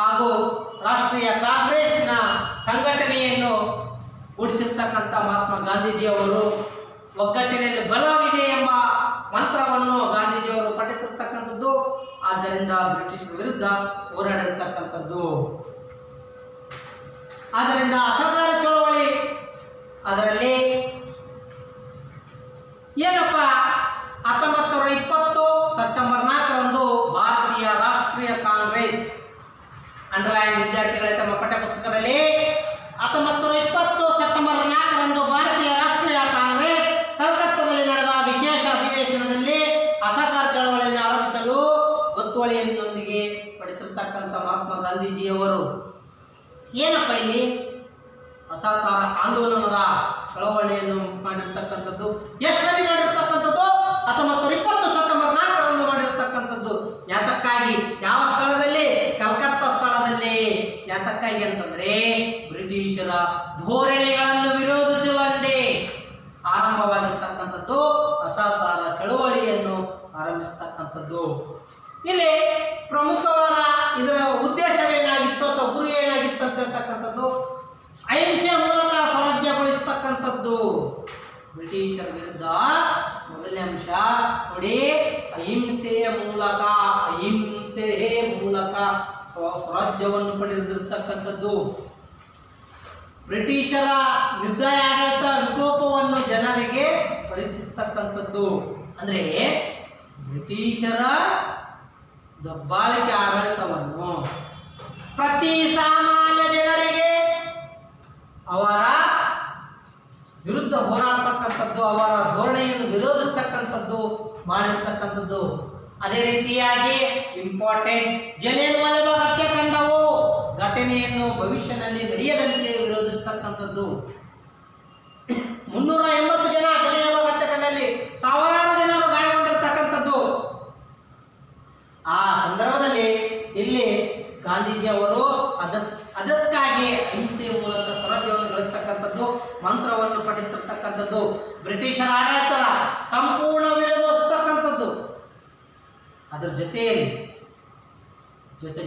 ಹಾಗೂ ರಾಷ್ಟ್ರೀಯ ಕಾಂಗ್ರೆಸ್ನ ಸಂಘಟನೆಯನ್ನು ಮೂಡಿಸಿರ್ತಕ್ಕಂಥ ಮಹಾತ್ಮ ಗಾಂಧೀಜಿಯವರು ಒಗ್ಗಟ್ಟಿನಲ್ಲಿ ಬಲವಿದೆ ಎಂಬ ಮಂತ್ರವನ್ನು ಗಾಂಧೀಜಿಯವರು ಪಠಿಸಿರ್ತಕ್ಕಂಥದ್ದು. ಆದ್ದರಿಂದ ಬ್ರಿಟಿಷರ ವಿರುದ್ಧ ಹೋರಾಡಿರ್ತಕ್ಕಂಥದ್ದು. ಆದ್ದರಿಂದ ಅಸಹಕಾರ ಚಳವಳಿ ಅದರಲ್ಲಿ ಏನಪ್ಪ 1920 ಸೆಪ್ಟೆಂಬರ್ 4ರಂದು ಭಾರತೀಯ ರಾಷ್ಟ್ರೀಯ ಕಾಂಗ್ರೆಸ್, ಅಂಡರ್ಲೈನ್ ವಿದ್ಯಾರ್ಥಿಗಳೇ ತಮ್ಮ ಪಠ್ಯಪುಸ್ತಕದಲ್ಲಿ 1920 ಸೆಪ್ಟೆಂಬರ್ 4ರಂದು ಭಾರತೀಯ ರಾಷ್ಟ್ರೀಯ ಕಾಂಗ್ರೆಸ್ ಕಲ್ಕತ್ತಾದಲ್ಲಿ ನಡೆದ ವಿಶೇಷ ಅಧಿವೇಶನದಲ್ಲಿ ಅಸಹಕಾರ ಚಳವಳಿಯನ್ನು ಆರಂಭಿಸಲು ಗೊತ್ತುವಳಿಯನ್ನೊಂದಿಗೆ ಪಡಿಸಿರ್ತಕ್ಕಂಥ ಮಹಾತ್ಮ ಗಾಂಧೀಜಿಯವರು ಏನಪ್ಪ ಇಲ್ಲಿ ಅಸಹಕಾರ ಆಂದೋಲನದ ಚಳವಳಿಯನ್ನು ಮಾಡಿರ್ತಕ್ಕಂಥದ್ದು. ಎಷ್ಟರಲ್ಲಿ ಮಾಡಿರ್ತಕ್ಕಂಥದ್ದು? 1920 ಸೆಪ್ಟೆಂಬರ್ 4ರಂದು ಮಾಡಿರ್ತಕ್ಕಂಥದ್ದು. ಯಾತಕ್ಕಾಗಿ? ಯಾವ ಸ್ಥಳದಲ್ಲಿ? ಕಲ್ಕತ್ತಾ ಸ್ಥಳದಲ್ಲಿ. ಯಾತಕ್ಕಾಗಿ ಅಂತಂದ್ರೆ ಬ್ರಿಟಿಷರ ಧೋರಣೆಗಳನ್ನು ವಿರೋಧಿಸುವಂತೆ ಆರಂಭವಾಗಿರ್ತಕ್ಕಂಥದ್ದು ಅಸಹಕಾರ ಚಳವಳಿಯನ್ನು ಆರಂಭಿಸ್ತಕ್ಕಂಥದ್ದು. ಇಲ್ಲಿ ಪ್ರಮುಖವಾದ ಇದರ ಉದ್ದೇಶವೇನಾಗಿತ್ತು ಅಥವಾ ಗುರಿ ಏನಾಗಿತ್ತು ಅಂತಕ್ಕಂಥದ್ದು ಅಹಿಂಸೆಯ ಮೂಲಕ ಸ್ವರಾಜ್ಯಗೊಳಿಸ್ತಕ್ಕಂಥದ್ದು. ಬ್ರಿಟಿಷರ ವಿರುದ್ಧ ಮೊದಲನೇ ಅಂಶ ನೋಡಿ, ಅಹಿಂಸೆಯ ಮೂಲಕ ಸ್ವರಾಜ್ಯವನ್ನು ಪಡೆದಿರ್ತಕ್ಕಂಥದ್ದು. ಬ್ರಿಟಿಷರ ನಿರ್ದಯ ಆಡಳಿತ ವಿಕೋಪವನ್ನು ಜನರಿಗೆ ಪರಿಚಯಿಸ್ತಕ್ಕಂಥದ್ದು. ಅಂದ್ರೆ ಬ್ರಿಟಿಷರ ದಬ್ಬಾಳಿಕೆ ಆಡಳಿತವನ್ನು ಪ್ರತಿ ಸಾಮಾನ್ಯ ಜನರಿಗೆ ಅವರ ವಿರುದ್ಧ ಹೋರಾಡ್ತಕ್ಕಂಥದ್ದು, ಅವರ ಧೋರಣೆಯನ್ನು ವಿರೋಧಿಸ್ತಕ್ಕಂಥದ್ದು ಮಾಡಿರ್ತಕ್ಕಂಥದ್ದು. ಅದೇ ರೀತಿಯಾಗಿ ಇಂಪಾರ್ಟೆಂಟ್ ಜಲಿಯನ್ವಾಲೆ ಬಾಗ್ ಹತ್ಯಾಕಾಂಡವು ಘಟನೆಯನ್ನು ಭವಿಷ್ಯದಲ್ಲಿ ನಡೆಯದಂತೆ ವಿರೋಧಿಸ್ತಕ್ಕಂಥದ್ದು. 380 ಜನ ಜಲಿಯನ್ವಾಲೆ ಬಾಗ್ ಹತ್ಯಾಕಾಂಡದಲ್ಲಿ ಸಾವಿರಾರು ಜನರು ಗಾಯಗೊಂಡಿರ್ತಕ್ಕಂಥದ್ದು. ಆ ಸಂದರ್ಭದಲ್ಲಿ ಇಲ್ಲಿ ಗಾಂಧೀಜಿ ಅವರು ಅದಕ್ಕಾಗಿ ಅಹಿಂಸೆಯ ಮೂಲಕ ಸ್ವರಾಜ್ಯವನ್ನು ಗಳಿಸ್ತಕ್ಕಂಥದ್ದು, ಮಂತ್ರವನ್ನು ಪಠಿಸಿರ್ತಕ್ಕಂಥದ್ದು, ಬ್ರಿಟಿಷರ ಆಡಳಿತದ ಸಂಪೂರ್ಣ ವಿರೋಧಿಸ್ತಕ್ಕಂಥದ್ದು. ಅದರ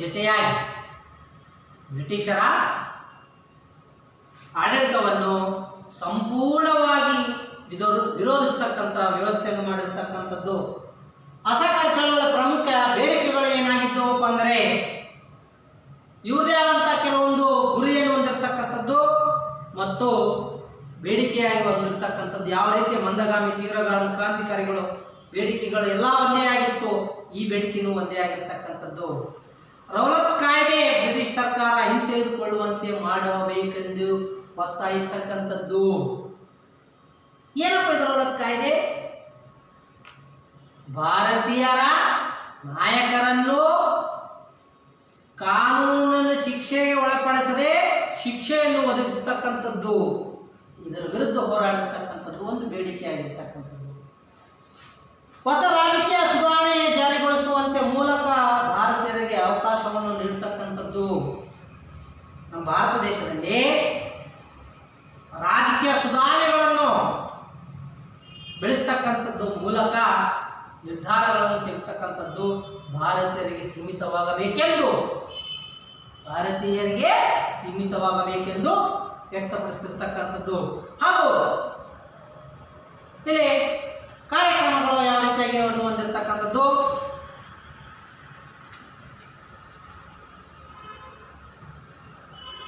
ಜೊತೆಯಾಗಿ ಬ್ರಿಟಿಷರ ಆಡಳಿತವನ್ನು ಸಂಪೂರ್ಣವಾಗಿ ವಿರೋಧಿಸ್ತಕ್ಕಂಥ ವ್ಯವಸ್ಥೆಯನ್ನು ಮಾಡಿರ್ತಕ್ಕಂಥದ್ದು. ಅಸಹಕಾರ ಚಳವಳಿಯ ಪ್ರಮುಖ ಬೇಡಿಕೆಗಳು ಏನಾಗಿದ್ದವಪ್ಪ ಅಂದರೆ ಇವುದೇ ಆದಂಥ ಕೆಲವೊಂದು ಗುರಿಯನ್ನು ಹೊಂದಿರತಕ್ಕಂಥದ್ದು ಮತ್ತು ಬೇಡಿಕೆಯಾಗಿ ಹೊಂದಿರತಕ್ಕಂಥದ್ದು. ಯಾವ ರೀತಿಯ ಮಂದಗಾಮಿ, ತೀವ್ರಗಾಮಿ, ಕ್ರಾಂತಿಕಾರಿಗಳು ಬೇಡಿಕೆಗಳು ಎಲ್ಲ ಒಂದೇ ಆಗಿತ್ತು, ಈ ಬೇಡಿಕೆಯೂ ಒಂದೇ ಆಗಿರ್ತಕ್ಕಂಥದ್ದು. ರೌಲತ್ ಕಾಯ್ದೆ ಬ್ರಿಟಿಷ್ ಸರ್ಕಾರ ಹಿಂತೆಗೆದುಕೊಳ್ಳುವಂತೆ ಮಾಡಬೇಕೆಂದು ಒತ್ತಾಯಿಸ್ತಕ್ಕಂಥದ್ದು. ಏನಪ್ಪ ಇದು ರೌಲತ್ ಕಾಯ್ದೆ? ಭಾರತೀಯರ ನಾಯಕರನ್ನು ಕಾನೂನಿನ ಶಿಕ್ಷೆಗೆ ಒಳಪಡಿಸದೆ ಶಿಕ್ಷೆಯನ್ನು ಒದಗಿಸ್ತಕ್ಕಂಥದ್ದು. ಇದರ ವಿರುದ್ಧ ಹೋರಾಡಿರ್ತಕ್ಕಂಥದ್ದು ಒಂದು ಬೇಡಿಕೆಯಾಗಿರ್ತಕ್ಕಂಥದ್ದು. ಹೊಸ ರಾಜಕೀಯ ಸುಧಾರಣೆ ಜಾರಿಗೊಳಿಸುವಂತೆ ಮೂಲಕ ಭಾರತೀಯರಿಗೆ ಅವಕಾಶವನ್ನು ನೀಡತಕ್ಕಂಥದ್ದು. ನಮ್ಮ ಭಾರತ ದೇಶದಲ್ಲಿ ರಾಜಕೀಯ ಸುಧಾರಣೆಗಳನ್ನು ಬೆಳೆಸ್ತಕ್ಕಂಥದ್ದು ಮೂಲಕ ನಿರ್ಧಾರಗಳನ್ನು ತೆಗೆತಕ್ಕಂಥದ್ದು ಭಾರತೀಯರಿಗೆ ಸೀಮಿತವಾಗಬೇಕೆಂದು ವ್ಯಕ್ತಪಡಿಸಿರ್ತಕ್ಕಂಥದ್ದು. ಹಾಗೂ ಇಲ್ಲಿ ಕಾರ್ಯಕ್ರಮಗಳು ಯಾವ ರೀತಿಯಾಗಿ ಹೊಂದಿರತಕ್ಕಂಥದ್ದು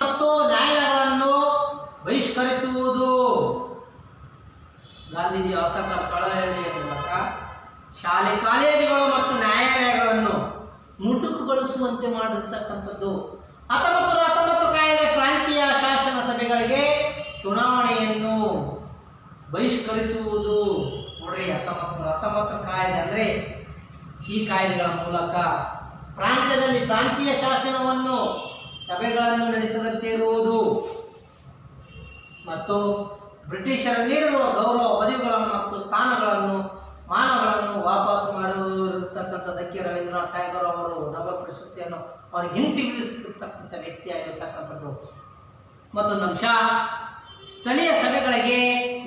ಮತ್ತು ನ್ಯಾಯಾಲಯಗಳನ್ನು ಬಹಿಷ್ಕರಿಸುವುದು. ಗಾಂಧೀಜಿ ಅಸಹಕಾರ ಚಳವಳಿಯ ಮೂಲಕ ಶಾಲೆ ಕಾಲೇಜುಗಳು ಮತ್ತು ನ್ಯಾಯಾಲಯಗಳನ್ನು ಮುಟುಕುಗೊಳಿಸುವಂತೆ ಮಾಡಿರ್ತಕ್ಕಂಥದ್ದು. 1919 ಕಾಯ್ದೆ ಪ್ರಾಂತೀಯ ಶಾಸನ ಸಭೆಗಳಿಗೆ ಚುನಾವಣೆಯನ್ನು ಬಹಿಷ್ಕರಿಸುವುದು. ನೋಡ್ರಿ, 1919 ಕಾಯ್ದೆ ಅಂದರೆ ಈ ಕಾಯ್ದೆಗಳ ಮೂಲಕ ಪ್ರಾಂತ್ಯದಲ್ಲಿ ಪ್ರಾಂತೀಯ ಶಾಸನವನ್ನು ಸಭೆಗಳನ್ನು ನಡೆಸದಂತೆ ಇರುವುದು ಮತ್ತು ಬ್ರಿಟಿಷರು ನೀಡಿರುವ ಗೌರವ ಪದವಿಗಳನ್ನು ಮತ್ತು ಸ್ಥಾನಗಳನ್ನು ಮಾನಗಳನ್ನು ವಾಪಸ್ ಮಾಡಿರತಕ್ಕಂಥದ್ದಕ್ಕೆ ರವೀಂದ್ರನಾಥ್ ಟ್ಯಾಗೋರ್ ಅವರು ನೊಬೆಲ್ ಪ್ರಶಸ್ತಿಯನ್ನು ಅವರಿಗೆ ಹಿಂತಿರುಗಿಸಿರ್ತಕ್ಕಂಥ ವ್ಯಕ್ತಿಯಾಗಿರ್ತಕ್ಕಂಥದ್ದು. ಮತ್ತೊಂದು ಅಂಶ, ಸ್ಥಳೀಯ ಸಭೆಗಳಿಗೆ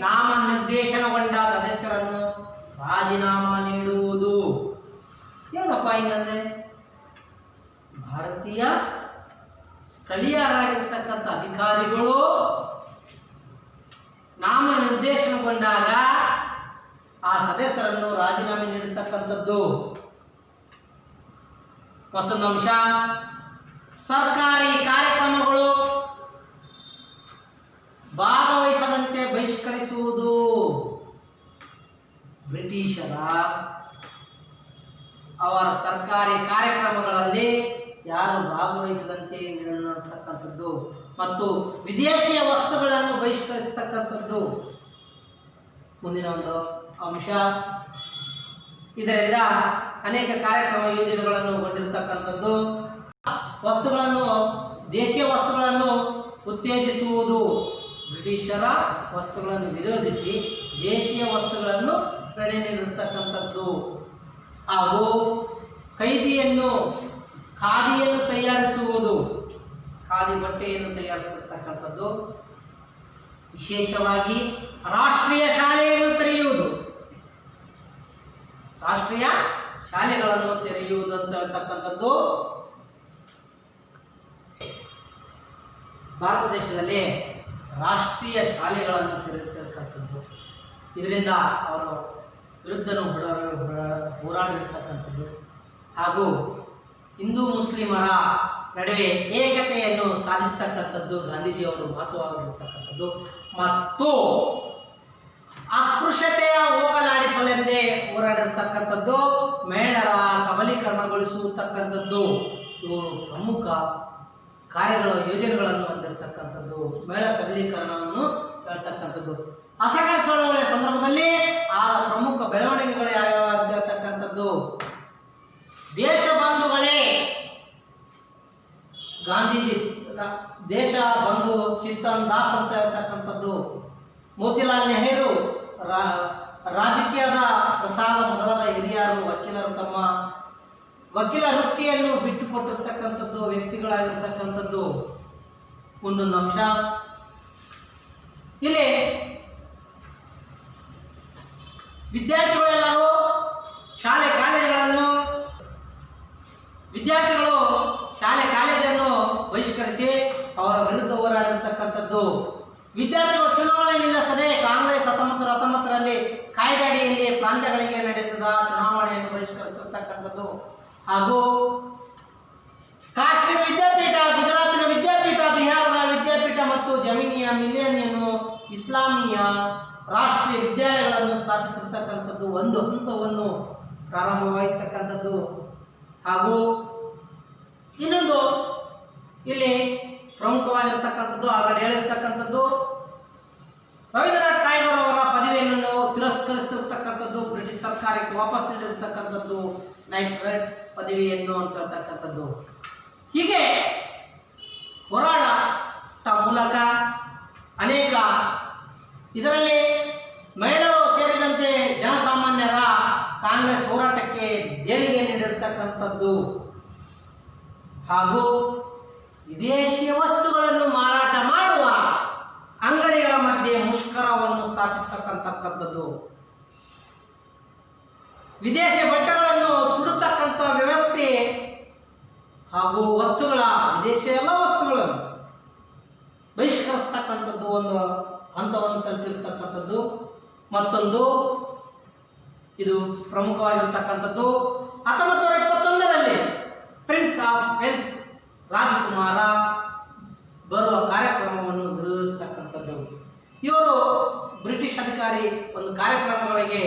ನಾಮನಿರ್ದೇಶನಗೊಂಡ ಸದಸ್ಯರನ್ನು ರಾಜೀನಾಮಾ ನೀಡುವುದು. ಏನಪ್ಪ ಹಿಂಗಂದ್ರೆ, ಭಾರತೀಯ ಸ್ಥಳೀಯರಾಗಿರ್ತಕ್ಕಂಥ ಅಧಿಕಾರಿಗಳು ನಾಮನಿರ್ದೇಶನಗೊಂಡಾಗ ಆ ಸದಸ್ಯರನ್ನು ರಾಜೀನಾಮೆ ನೀಡತಕ್ಕಂಥದ್ದು. ಮತ್ತೊಂದು ಅಂಶ, ಸರ್ಕಾರಿ ಕಾರ್ಯಕ್ರಮಗಳು ಭಾಗವಹಿಸದಂತೆ ಬಹಿಷ್ಕರಿಸುವುದು. ಬ್ರಿಟಿಷರ ಅವರ ಸರ್ಕಾರಿ ಕಾರ್ಯಕ್ರಮಗಳಲ್ಲಿ ಯಾರು ಭಾಗವಹಿಸದಂತೆ ನೀಡತಕ್ಕಂಥದ್ದು ಮತ್ತು ವಿದೇಶಿಯ ವಸ್ತುಗಳನ್ನು ಬಹಿಷ್ಕರಿಸತಕ್ಕಂಥದ್ದು ಮುಂದಿನ ಒಂದು ಅಂಶ. ಇದರಿಂದ ಅನೇಕ ಕಾರ್ಯಕ್ರಮ ಯೋಜನೆಗಳನ್ನು ಹೊಂದಿರತಕ್ಕಂಥದ್ದು. ವಸ್ತುಗಳನ್ನು, ದೇಶೀಯ ವಸ್ತುಗಳನ್ನು ಉತ್ತೇಜಿಸುವುದು. ಬ್ರಿಟಿಷರ ವಸ್ತುಗಳನ್ನು ವಿರೋಧಿಸಿ ದೇಶೀಯ ವಸ್ತುಗಳನ್ನು ಪ್ರೇರಣೆ ನೀಡಿರತಕ್ಕಂಥದ್ದು. ಹಾಗೂ ಖಾದಿಯನ್ನು ತಯಾರಿಸುವುದು, ಖಾದಿ ಬಟ್ಟೆಯನ್ನು ತಯಾರಿಸಿರ್ತಕ್ಕಂಥದ್ದು. ವಿಶೇಷವಾಗಿ ರಾಷ್ಟ್ರೀಯ ಶಾಲೆಯನ್ನು ತೆರೆಯುವುದು, ರಾಷ್ಟ್ರೀಯ ಶಾಲೆಗಳನ್ನು ತೆರೆಯುವುದು ಅಂತ ಹೇಳ್ತಕ್ಕಂಥದ್ದು. ಭಾರತ ದೇಶದಲ್ಲಿ ರಾಷ್ಟ್ರೀಯ ಶಾಲೆಗಳನ್ನು ತೆರೆದಿರ್ತಕ್ಕಂಥದ್ದು. ಇದರಿಂದ ಅವರ ವಿರುದ್ಧನೂ ಹೋರಾಡಿರ್ತಕ್ಕಂಥದ್ದು. ಹಾಗೂ ಹಿಂದೂ ಮುಸ್ಲಿಮರ ನಡುವೆ ಏಕತೆಯನ್ನು ಸಾಧಿಸತಕ್ಕಂಥದ್ದು ಗಾಂಧೀಜಿಯವರು ಮಹತ್ವವಾಗಿರ್ತಕ್ಕಂಥದ್ದು. ಮತ್ತು ಅಸ್ಪೃಶ್ಯತೆಯ ಹೋಗಲಾಡಿಸಲೆಂದೇ ಹೋರಾಡಿರ್ತಕ್ಕಂಥದ್ದು, ಮಹಿಳೆಯರ ಸಬಲೀಕರಣಗೊಳಿಸುತ್ತಕ್ಕಂಥದ್ದು. ಇವರು ಪ್ರಮುಖ ಕಾರ್ಯಗಳು, ಯೋಜನೆಗಳನ್ನು ಹೊಂದಿರತಕ್ಕಂಥದ್ದು, ಮಹಿಳಾ ಸಬಲೀಕರಣವನ್ನು ಹೇಳ್ತಕ್ಕಂಥದ್ದು. ಅಸಹಕಾರ ಚಳವಳಿಯ ಸಂದರ್ಭದಲ್ಲಿ ಆ ಪ್ರಮುಖ ಬೆಳವಣಿಗೆಗಳು ಯಾವ್ಯಾವ ಅಂತ ಹೇಳ್ತಕ್ಕಂಥದ್ದು. ದೇಶ ಬಂಧುಗಳೇ, ಗಾಂಧೀಜಿ ದೇಶ ಬಂಧು ಚಿತ್ತನ್ ದಾಸ್ ಅಂತ ಹೇಳ್ತಕ್ಕಂಥದ್ದು. ಮೋತಿಲಾಲ್ ನೆಹರು ರಾಜಕೀಯದ ಪ್ರಸಾದ ಮೊದಲಾದ ಹಿರಿಯರು ವಕೀಲರು ತಮ್ಮ ವಕೀಲ ವೃತ್ತಿಯನ್ನು ಬಿಟ್ಟುಕೊಟ್ಟಿರ್ತಕ್ಕಂಥದ್ದು ವ್ಯಕ್ತಿಗಳಾಗಿರ್ತಕ್ಕಂಥದ್ದು ಒಂದೊಂದು ಅಂಶ. ಇಲ್ಲಿ ವಿದ್ಯಾರ್ಥಿಗಳು ಶಾಲೆ ಕಾಲೇಜನ್ನು ಬಹಿಷ್ಕರಿಸಿ ಅವರ ವಿರುದ್ಧ ಹೋರಾಡಿರ್ತಕ್ಕಂಥದ್ದು. ವಿದ್ಯಾರ್ಥಿಗಳು ಚುನಾವಣೆ ನಿಲ್ಲಿಸದೆ ಕಾಂಗ್ರೆಸ್ 1919ರಲ್ಲಿ ಕಾಯ್ದೆ ಅಡಿಯಲ್ಲಿ ಪ್ರಾಂತ್ಯಗಳಿಗೆ ನಡೆಸಿದ ಚುನಾವಣೆಯನ್ನು ಬಹಿಷ್ಕರಿಸಿರ್ತಕ್ಕಂಥದ್ದು. ಹಾಗೂ ಕಾಶ್ಮೀರ ವಿದ್ಯಾಪೀಠ, ಗುಜರಾತಿನ ವಿದ್ಯಾಪೀಠ, ಬಿಹಾರದ ವಿದ್ಯಾಪೀಠ ಮತ್ತು ಜಮೀನಿಯ ಮಿಲಿಯನ್ ಇಸ್ಲಾಮೀಯ ರಾಷ್ಟ್ರೀಯ ವಿದ್ಯಾಲಯಗಳನ್ನು ಸ್ಥಾಪಿಸಿರ್ತಕ್ಕಂಥದ್ದು ಒಂದು ಹಂತವನ್ನು ಪ್ರಾರಂಭವಾಗಿರ್ತಕ್ಕಂಥದ್ದು. ಹಾಗೂ ಇನ್ನೊಂದು ಇಲ್ಲಿ ಪ್ರಮುಖವಾಗಿರ್ತಕ್ಕಂಥದ್ದು, ಆಲ್ರೆಡಿ ಹೇಳಿರ್ತಕ್ಕಂಥದ್ದು, ರವೀಂದ್ರನಾಥ್ ಟ್ಯಾಗೋರ್ ಅವರ ಪದವಿಯನ್ನು ತಿರಸ್ಕರಿಸಿರ್ತಕ್ಕಂಥದ್ದು, ಬ್ರಿಟಿಷ್ ಸರ್ಕಾರಕ್ಕೆ ವಾಪಸ್ ನೀಡಿರ್ತಕ್ಕಂಥದ್ದು, ನೈಟ್ ರೇಟ್ ಪದವಿಯನ್ನು ಅಂತ ಹೇಳ್ತಕ್ಕಂಥದ್ದು. ಹೀಗೆ ಹೋರಾಟ ಮೂಲಕ ಅನೇಕ ಇದರಲ್ಲಿ ಮಹಿಳೆಯರು ಸೇರಿದಂತೆ ಜನಸಾಮಾನ್ಯರ ಕಾಂಗ್ರೆಸ್ ಹೋರಾಟಕ್ಕೆ ದೇಣಿಗೆ ನೀಡಿರ್ತಕ್ಕಂಥದ್ದು. ಹಾಗೂ ವಿದೇಶಿಯ ವಸ್ತುಗಳನ್ನು ಮಾರಾಟ ಮಾಡುವ ಅಂಗಡಿಗಳ ಮಧ್ಯೆ ಮುಷ್ಕರವನ್ನು ಸ್ಥಾಪಿಸತಕ್ಕಂಥದ್ದು, ವಿದೇಶಿ ಬಟ್ಟೆಗಳನ್ನು ಸುಡತಕ್ಕಂಥ ವ್ಯವಸ್ಥೆ ಹಾಗೂ ವಿದೇಶಿ ಎಲ್ಲ ವಸ್ತುಗಳನ್ನು ಬಹಿಷ್ಕರಿಸ್ತಕ್ಕಂಥದ್ದು ಒಂದು ಹಂತವನ್ನು ತಲುಪಿರ್ತಕ್ಕಂಥದ್ದು. ಮತ್ತೊಂದು ಇದು ಪ್ರಮುಖವಾಗಿರ್ತಕ್ಕಂಥದ್ದು 1921ರಲ್ಲಿ ಪ್ರಿನ್ಸ್ ಆಫ್ ವೇಲ್ಸ್ ರಾಜಕುಮಾರ ಬರುವ ಕಾರ್ಯಕ್ರಮವನ್ನು ವಿರೋಧಿಸತಕ್ಕಂಥದ್ದು. ಇವರು ಬ್ರಿಟಿಷ್ ಅಧಿಕಾರಿ ಒಂದು ಕಾರ್ಯಕ್ರಮಗಳಿಗೆ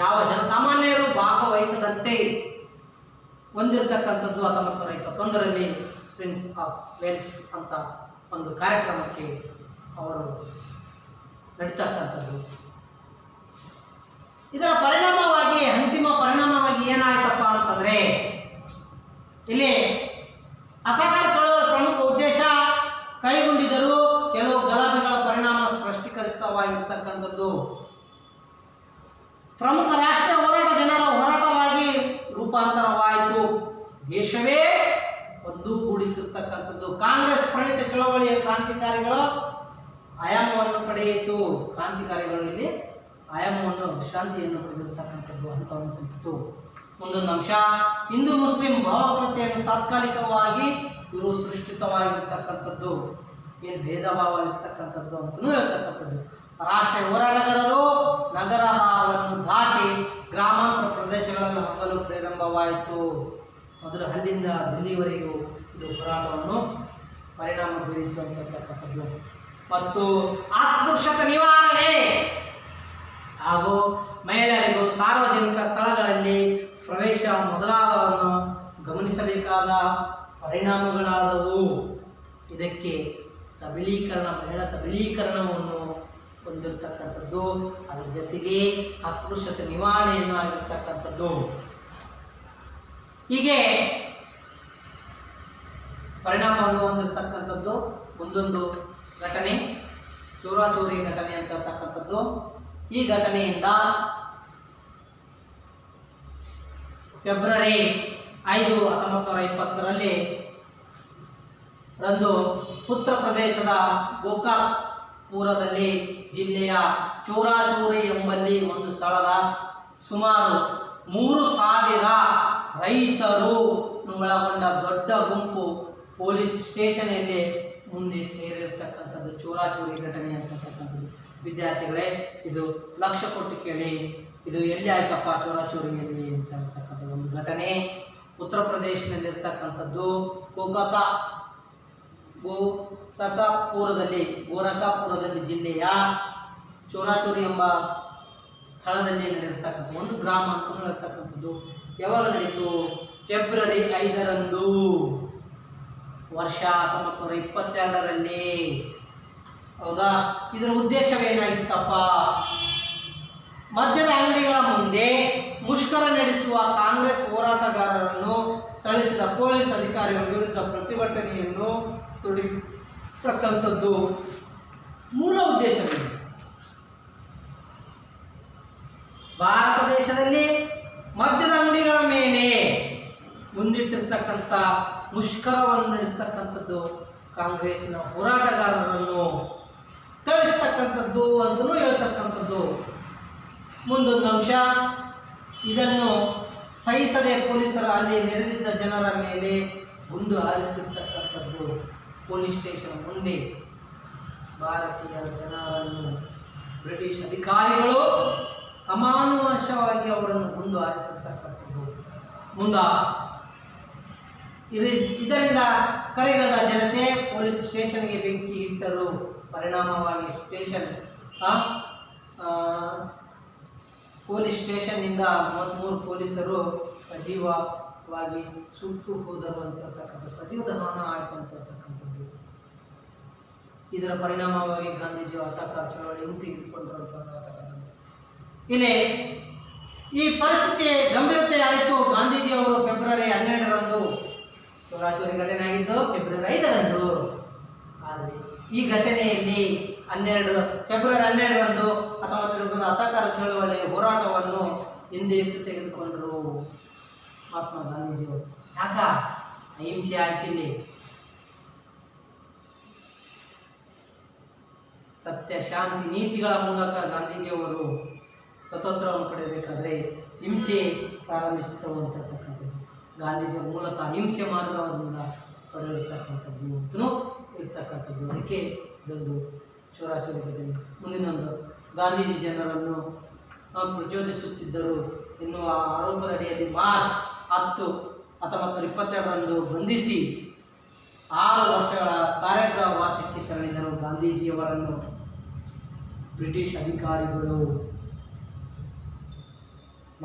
ಯಾವ ಜನಸಾಮಾನ್ಯರು ಭಾಗವಹಿಸದಂತೆ ಹೊಂದಿರತಕ್ಕಂಥದ್ದು. 1921ರಲ್ಲಿ ಪ್ರಿನ್ಸ್ ಆಫ್ ವೇಲ್ಸ್ ಅಂತ ಒಂದು ಕಾರ್ಯಕ್ರಮಕ್ಕೆ ಅವರು ನಡೀತಕ್ಕಂಥದ್ದು. ಇದರ ಪರಿಣಾಮವಾಗಿ, ಅಂತಿಮ ಪರಿಣಾಮವಾಗಿ ಏನಾಯ್ತಪ್ಪ ಅಂತಂದರೆ, ಇಲ್ಲಿ ಅಸಹಕಾರ ಚಳವಳಿಯ ಪ್ರಮುಖ ಉದ್ದೇಶ ಕೈಗೊಂಡಿದ್ದರೂ ಕೆಲವು ಗಲಭೆಗಳ ಪರಿಣಾಮ ಸ್ಪಷ್ಟೀಕರಿಸಿತವಾಗಿರ್ತಕ್ಕಂಥದ್ದು. ಪ್ರಮುಖ ರಾಷ್ಟ್ರೀಯ ಹೋರಾಟ ಜನರ ಹೋರಾಟವಾಗಿ ರೂಪಾಂತರವಾಯಿತು. ದೇಶವೇ ಒಂದುಗೂಡಿಸಿರ್ತಕ್ಕಂಥದ್ದು. ಕಾಂಗ್ರೆಸ್ ಪ್ರಣೀತ ಚಳವಳಿಯ ಕ್ರಾಂತಿಕಾರಿಗಳು ಆಯಾಮವನ್ನು ಪಡೆಯಿತು. ಕ್ರಾಂತಿಕಾರಿಗಳು ಇಲ್ಲಿ ಆಯಾಮವನ್ನು ವಿಶ್ರಾಂತಿಯನ್ನು ಪಡೆದಿರ್ತಕ್ಕಂಥದ್ದು ಅಂತ ತಲುಪಿತು. ಮುಂದೊಂದು ಅಂಶ, ಹಿಂದೂ ಮುಸ್ಲಿಂ ಭಾವಪ್ರತೆಯನ್ನು ತಾತ್ಕಾಲಿಕವಾಗಿ ಇವರು ಸೃಷ್ಟಿತವಾಗಿರ್ತಕ್ಕಂಥದ್ದು, ಏನು ಭೇದ ಭಾವ ಇರ್ತಕ್ಕಂಥದ್ದು ಅಂತಲೂ ಹೇಳ್ತಕ್ಕಂಥದ್ದು. ರಾಷ್ಟ್ರೀಯ ಹೋರಾಟಗಾರರು ನಗರವನ್ನು ದಾಟಿ ಗ್ರಾಮಾಂತರ ಪ್ರದೇಶಗಳಲ್ಲಿ ಹಬ್ಬಲು ಪ್ರಾರಂಭವಾಯಿತು. ಮೊದಲು ಅಲ್ಲಿಂದ ದಿಲ್ಲಿವರೆಗೂ ಇದು ಹೋರಾಟವನ್ನು ಪರಿಣಾಮ ಬೀರಿತು ಅಂತಕ್ಕಂಥದ್ದು. ಮತ್ತು ಅಸ್ಪೃಶ್ಯತೆ ನಿವಾರಣೆ ಹಾಗೂ ಮಹಿಳೆಯರಿಗೂ ಸಾರ್ವಜನಿಕ ಸ್ಥಳಗಳಲ್ಲಿ ಪ್ರವೇಶ ಮೊದಲಾದವನ್ನು ಗಮನಿಸಬೇಕಾದ ಪರಿಣಾಮಗಳಾದವು. ಇದಕ್ಕೆ ಸಬಲೀಕರಣ, ಮಹಿಳಾ ಸಬಲೀಕರಣವನ್ನು ಹೊಂದಿರತಕ್ಕಂಥದ್ದು, ಅದರ ಜೊತೆಗೆ ಅಸ್ಪೃಶ್ಯತೆ ನಿವಾರಣೆಯನ್ನು ಆಗಿರ್ತಕ್ಕಂಥದ್ದು. ಹೀಗೆ ಪರಿಣಾಮವನ್ನು ಹೊಂದಿರತಕ್ಕಂಥದ್ದು. ಒಂದೊಂದು ಘಟನೆ ಚೋರಾಚೋರಿ ಘಟನೆ ಅಂತಕ್ಕಂಥದ್ದು. ಈ ಘಟನೆಯಿಂದ ಫೆಬ್ರವರಿ 5, 1920ರಲ್ಲಿ ರಂದು ಉತ್ತರ ಪ್ರದೇಶದ ಗೋಕಾಕ್ಪುರದಲ್ಲಿ ಜಿಲ್ಲೆಯ ಚೋರಾಚೋರಿ ಎಂಬಲ್ಲಿ ಒಂದು ಸ್ಥಳದ ಸುಮಾರು 3,000 ರೈತರು ಒಳಗೊಂಡ ದೊಡ್ಡ ಗುಂಪು ಪೊಲೀಸ್ ಸ್ಟೇಷನಲ್ಲಿ ಮುಂದೆ ಸೇರಿರ್ತಕ್ಕಂಥದ್ದು ಚೋರಾಚೋರಿ ಘಟನೆ ಅಂತಕ್ಕಂಥದ್ದು. ವಿದ್ಯಾರ್ಥಿಗಳೇ, ಇದು ಲಕ್ಷ ಕೊಟ್ಟು ಕೇಳಿ, ಇದು ಎಲ್ಲಿ ಆಯ್ತಪ್ಪ ಚೋರಾಚೋರಿಯಲ್ಲಿ ಅಂತಕ್ಕಂಥ ಒಂದು ಘಟನೆ ಉತ್ತರ ಪ್ರದೇಶದಲ್ಲಿರ್ತಕ್ಕಂಥದ್ದು. ಗೋರಖಪುರದಲ್ಲಿ ಜಿಲ್ಲೆಯ ಚೋರಾಚೋರಿ ಎಂಬ ಸ್ಥಳದಲ್ಲಿ ನಡೆದಿರ್ತಕ್ಕಂಥ ಒಂದು ಗ್ರಾಮ ಅಂತಲೂ ಹೇಳ್ತಕ್ಕಂಥದ್ದು. ಯಾವಾಗ ನಡೀತು? ಫೆಬ್ರವರಿ 5ರಂದು, ವರ್ಷ 1922ರಲ್ಲಿ. ಹೌದಾ? ಇದರ ಉದ್ದೇಶವೇನಾಗಿತ್ತಪ್ಪ? ಮದ್ಯದ ಅಂಗಡಿಗಳ ಮುಂದೆ ಮುಷ್ಕರ ನಡೆಸುವ ಕಾಂಗ್ರೆಸ್ ಹೋರಾಟಗಾರರನ್ನು ಥಳಿಸಿದ ಪೊಲೀಸ್ ಅಧಿಕಾರಿಗಳ ವಿರುದ್ಧ ಪ್ರತಿಭಟನೆಯನ್ನು ತೊಡಗಿಸ್ತಕ್ಕಂಥದ್ದು ಮೂಲ ಉದ್ದೇಶವೇನು? ಭಾರತ ದೇಶದಲ್ಲಿ ಮದ್ಯದ ಅಂಗಡಿಗಳ ಮೇಲೆ ಮುಂದಿಟ್ಟಿರ್ತಕ್ಕಂಥ ಮುಷ್ಕರವನ್ನು ನಡೆಸ್ತಕ್ಕಂಥದ್ದು ಕಾಂಗ್ರೆಸ್ಸಿನ ಹೋರಾಟಗಾರರನ್ನು ಥಳಿಸ್ತಕ್ಕಂಥದ್ದು ಅಂತಲೂ ಹೇಳ್ತಕ್ಕಂಥದ್ದು. ಮುಂದೊಂದು ಅಂಶ, ಇದನ್ನು ಸಹಿಸದೆ ಪೊಲೀಸರು ಅಲ್ಲಿ ನೆರೆದಿದ್ದ ಜನರ ಮೇಲೆ ಗುಂಡು ಹಾರಿಸಿರ್ತಕ್ಕಂಥದ್ದು. ಪೊಲೀಸ್ ಸ್ಟೇಷನ್ ಮುಂದೆ ಭಾರತೀಯ ಜನರನ್ನು ಬ್ರಿಟಿಷ್ ಅಧಿಕಾರಿಗಳು ಅಮಾನುಷವಾಗಿ ಅವರನ್ನು ಗುಂಡು ಹಾರಿಸಿರ್ತಕ್ಕಂಥದ್ದು. ಇದರಿಂದ ಕರೆಗಳೆದ ಜನತೆ ಪೊಲೀಸ್ ಸ್ಟೇಷನ್ಗೆ ಬೆಂಕಿ ಇಟ್ಟರು. ಪರಿಣಾಮವಾಗಿ ಪೊಲೀಸ್ ಸ್ಟೇಷನ್ನಿಂದ 33 ಪೊಲೀಸರು ಸಜೀವವಾಗಿ ಸುಟ್ಟು ಹೋದರು ಅಂತಕ್ಕಂಥ ಸಜೀವ ದಹನ ಆಯಿತು ಅಂತಕ್ಕಂಥದ್ದು. ಇದರ ಪರಿಣಾಮವಾಗಿ ಗಾಂಧೀಜಿ ಅಸಹಕಾರ ಚಳವಳಿ ಹಿಂತೆಗೆದುಕೊಂಡರು ಅಂತಕ್ಕಂಥದ್ದು. ಇಲ್ಲಿ ಈ ಪರಿಸ್ಥಿತಿ ಗಂಭೀರತೆ ಆಯಿತು. ಗಾಂಧೀಜಿ ಅವರು ಫೆಬ್ರವರಿ 12ರಂದು, ಚೋರಾಚೋರಿ ಘಟನೆ ಆಗಿದ್ದು ಫೆಬ್ರವರಿ 5ರಂದು. ಆದರೆ ಈ ಘಟನೆಯಲ್ಲಿ ಫೆಬ್ರವರಿ 12ರಂದು 1900 ಅಸಹಕಾರ ಚಳವಳಿ ಹೋರಾಟವನ್ನು ಹಿಂದೆಟ್ಟು ತೆಗೆದುಕೊಂಡರು ಮಹಾತ್ಮ ಗಾಂಧೀಜಿಯವರು. ಯಾಕ ಅಹಿಂಸೆ ಆಯ್ತಿಲ್ಲಿ? ಸತ್ಯ, ಶಾಂತಿ, ನೀತಿಗಳ ಮೂಲಕ ಗಾಂಧೀಜಿಯವರು ಸ್ವತಂತ್ರವನ್ನು ಪಡೆಯಬೇಕಾದ್ರೆ ಹಿಂಸೆ ಪ್ರಾರಂಭಿಸಿದವು ಅಂತಕ್ಕಂಥದ್ದು. ಗಾಂಧೀಜಿಯವರು ಮೂಲತಃ ಹಿಂಸೆ ಮಾರ್ಗದಿಂದ ಪಡೆದಿರ್ತಕ್ಕಂಥದ್ದು ಅಂತಲೂ ಇರ್ತಕ್ಕಂಥದ್ದು. ಅದಕ್ಕೆ ಇದೊಂದು ಚೋರಾಚೋರಿ ಘಟನೆ. ಮುಂದಿನೊಂದು, ಗಾಂಧೀಜಿ ಜನರನ್ನು ಪ್ರಚೋದಿಸುತ್ತಿದ್ದರು ಎನ್ನುವ ಆರೋಪದಡಿಯಲ್ಲಿ ಮಾರ್ಚ್ 10, 1922ರಂದು ಬಂಧಿಸಿ 6 ವರ್ಷಗಳ ಕಾರಾಗೃಹವಾಸಕ್ಕೆ ತೆರಳಿದರು ಗಾಂಧೀಜಿಯವರನ್ನು ಬ್ರಿಟಿಷ್ ಅಧಿಕಾರಿಗಳು.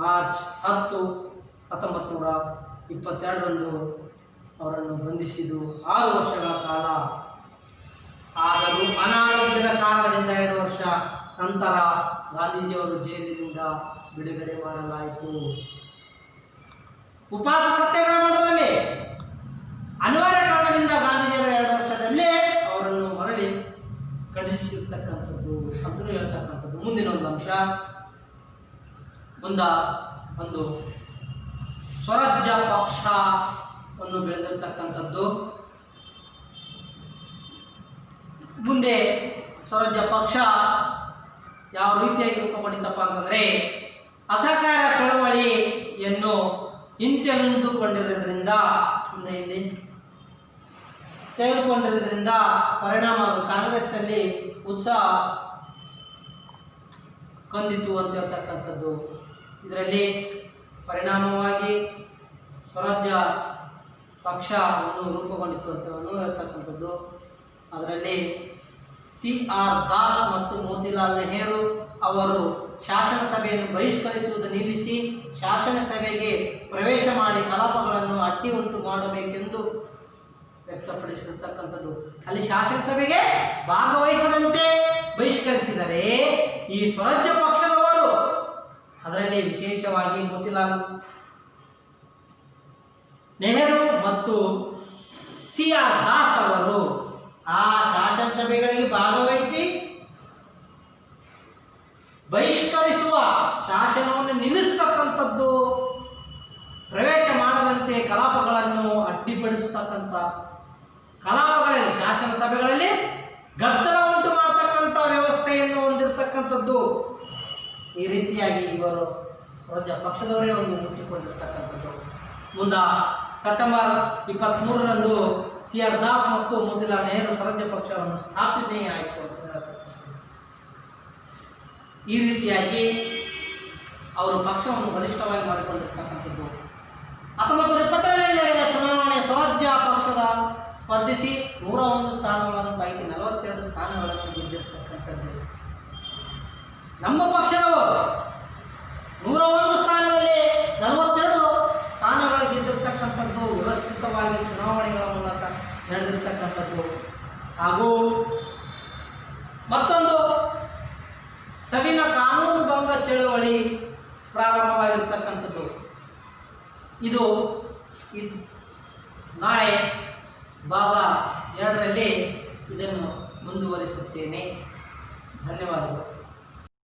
ಮಾರ್ಚ್ 10, 1922ರಂದು ಅವರನ್ನು ಬಂಧಿಸಿದ್ದು 6 ವರ್ಷಗಳ ಕಾಲ. ಆದರೂ ಅನಾರೋಗ್ಯದ ಕಾರಣದಿಂದ 2 ವರ್ಷ ನಂತರ ಗಾಂಧೀಜಿಯವರು ಜೈಲಿನಿಂದ ಬಿಡುಗಡೆ ಮಾಡಲಾಯಿತು. ಉಪವಾಸ ಸತ್ಯಾಗ್ರಹ ಮಾಡೋದ್ರಲ್ಲಿ ಅನಿವಾರ್ಯ ಕಾರಣದಿಂದ ಗಾಂಧೀಜಿಯವರು 2 ವರ್ಷದಲ್ಲೇ ಅವರನ್ನು ಮರಳಿ ಕಳಿಸಿರ್ತಕ್ಕಂಥದ್ದು ಅಂತಲೂ ಹೇಳ್ತಕ್ಕಂಥದ್ದು. ಮುಂದಿನ ಒಂದು ಅಂಶ, ಒಂದು ಸ್ವರಾಜ್ಯ ಪಕ್ಷ ಅನ್ನು ಬೆಳೆದಿರ್ತಕ್ಕಂಥದ್ದು. ಮುಂದೆ ಸ್ವರಾಜ್ಯ ಪಕ್ಷ ಯಾವ ರೀತಿಯಾಗಿ ರೂಪುಗೊಂಡಿತಪ್ಪ ಅಂತಂದರೆ ಅಸಹಕಾರ ಚಳವಳಿಯನ್ನು ಹಿಂತೆಗೆದುಕೊಂಡಿರೋದ್ರಿಂದ ಪರಿಣಾಮ ಕಾಂಗ್ರೆಸ್ನಲ್ಲಿ ಉತ್ಸಾಹ ಕಂದಿತು ಅಂತ ಹೇಳ್ತಕ್ಕಂಥದ್ದು. ಇದರಲ್ಲಿ ಪರಿಣಾಮವಾಗಿ ಸ್ವರಾಜ್ಯ ಪಕ್ಷವನ್ನು ರೂಪುಗೊಂಡಿತು ಅಂತವನ್ನು ಹೇಳ್ತಕ್ಕಂಥದ್ದು. ಅದರಲ್ಲಿ CR ದಾಸ್ ಮತ್ತು ಮೋತಿಲಾಲ್ ನೆಹರು ಅವರು ಶಾಸನ ಸಭೆಯನ್ನು ಬಹಿಷ್ಕರಿಸುವುದು ನಿಲ್ಲಿಸಿ ಶಾಸನ ಸಭೆಗೆ ಪ್ರವೇಶ ಮಾಡಿ ಕಲಾಪಗಳನ್ನು ಅಡ್ಡಿ ಉಂಟು ಮಾಡಬೇಕೆಂದು ವ್ಯಕ್ತಪಡಿಸಿರ್ತಕ್ಕಂಥದ್ದು. ಅಲ್ಲಿ ಶಾಸನ ಸಭೆಗೆ ಭಾಗವಹಿಸದಂತೆ ಬಹಿಷ್ಕರಿಸಿದರೆ ಈ ಸ್ವರಾಜ್ಯ ಪಕ್ಷದವರು, ಅದರಲ್ಲಿ ವಿಶೇಷವಾಗಿ ಮೋತಿಲಾಲ್ ನೆಹರು ಮತ್ತು CR ದಾಸ್ ಅವರು ಆ ಶಾಸನ ಸಭೆಗಳಿಗೆ ಭಾಗವಹಿಸಿ ಬಹಿಷ್ಕರಿಸುವ ಶಾಸನವನ್ನು ನಿಲ್ಲಿಸತಕ್ಕಂಥದ್ದು, ಪ್ರವೇಶ ಮಾಡದಂತೆ ಕಲಾಪಗಳನ್ನು ಅಡ್ಡಿಪಡಿಸತಕ್ಕಂಥ ಕಲಾಪಗಳಲ್ಲಿ ಶಾಸನ ಸಭೆಗಳಲ್ಲಿ ಗದ್ದಲ ಉಂಟು ಮಾಡತಕ್ಕಂಥ ವ್ಯವಸ್ಥೆಯನ್ನು ಹೊಂದಿರತಕ್ಕಂಥದ್ದು. ಈ ರೀತಿಯಾಗಿ ಇವರು ಸ್ವರಾಜ್ಯ ಪಕ್ಷದವರೇ ಒಂದು ಮುಟ್ಟಿಕೊಂಡಿರ್ತಕ್ಕಂಥದ್ದು. ಮುಂದೆ ಸೆಪ್ಟೆಂಬರ್ 23ರಂದು CR ದಾಸ್ ಮತ್ತು ಮೋತಿಲಾಲ್ ನೆಹರು ಸ್ವರಾಜ್ಯ ಪಕ್ಷವನ್ನು ಸ್ಥಾಪನೆ ಆಯಿತು ಅಂತ ಹೇಳ್ತಾರೆ. ಈ ರೀತಿಯಾಗಿ ಅವರು ಪಕ್ಷವನ್ನು ಬಲಿಷ್ಠವಾಗಿ ಮಾಡಿಕೊಂಡಿರ್ತಕ್ಕಂಥದ್ದು. 1920ರಲ್ಲಿ ನಡೆದ ಚುನಾವಣೆ ಸ್ವರಾಜ್ಯ ಪಕ್ಷದ ಸ್ಪರ್ಧಿಸಿ 101 ಸ್ಥಾನಗಳನ್ನು ಪೈಕಿ 42 ಸ್ಥಾನಗಳನ್ನು ಗೆದ್ದಿರ್ತಕ್ಕಂಥದ್ದು. ನಮ್ಮ ಪಕ್ಷದವರು 101 ಸ್ಥಾನದಲ್ಲಿ 42 ಸ್ಥಾನಗಳು ಗೆದ್ದಿರ್ತಕ್ಕಂಥದ್ದು ವ್ಯವಸ್ಥಿತವಾಗಿ ಚುನಾವಣೆಗಳ ಮೂಲಕ ನಡೆದಿರ್ತಕ್ಕಂಥದ್ದು. ಹಾಗೂ ಮತ್ತೊಂದು ಸವಿನ ಕಾನೂನು ಭಂಗ ಚಳವಳಿ ಪ್ರಾರಂಭವಾಗಿರ್ತಕ್ಕಂಥದ್ದು. ಇದು ನಾಳೆ ಭಾಗ 2ರಲ್ಲಿ ಇದನ್ನು ಮುಂದುವರಿಸುತ್ತೇನೆ. ಧನ್ಯವಾದಗಳು.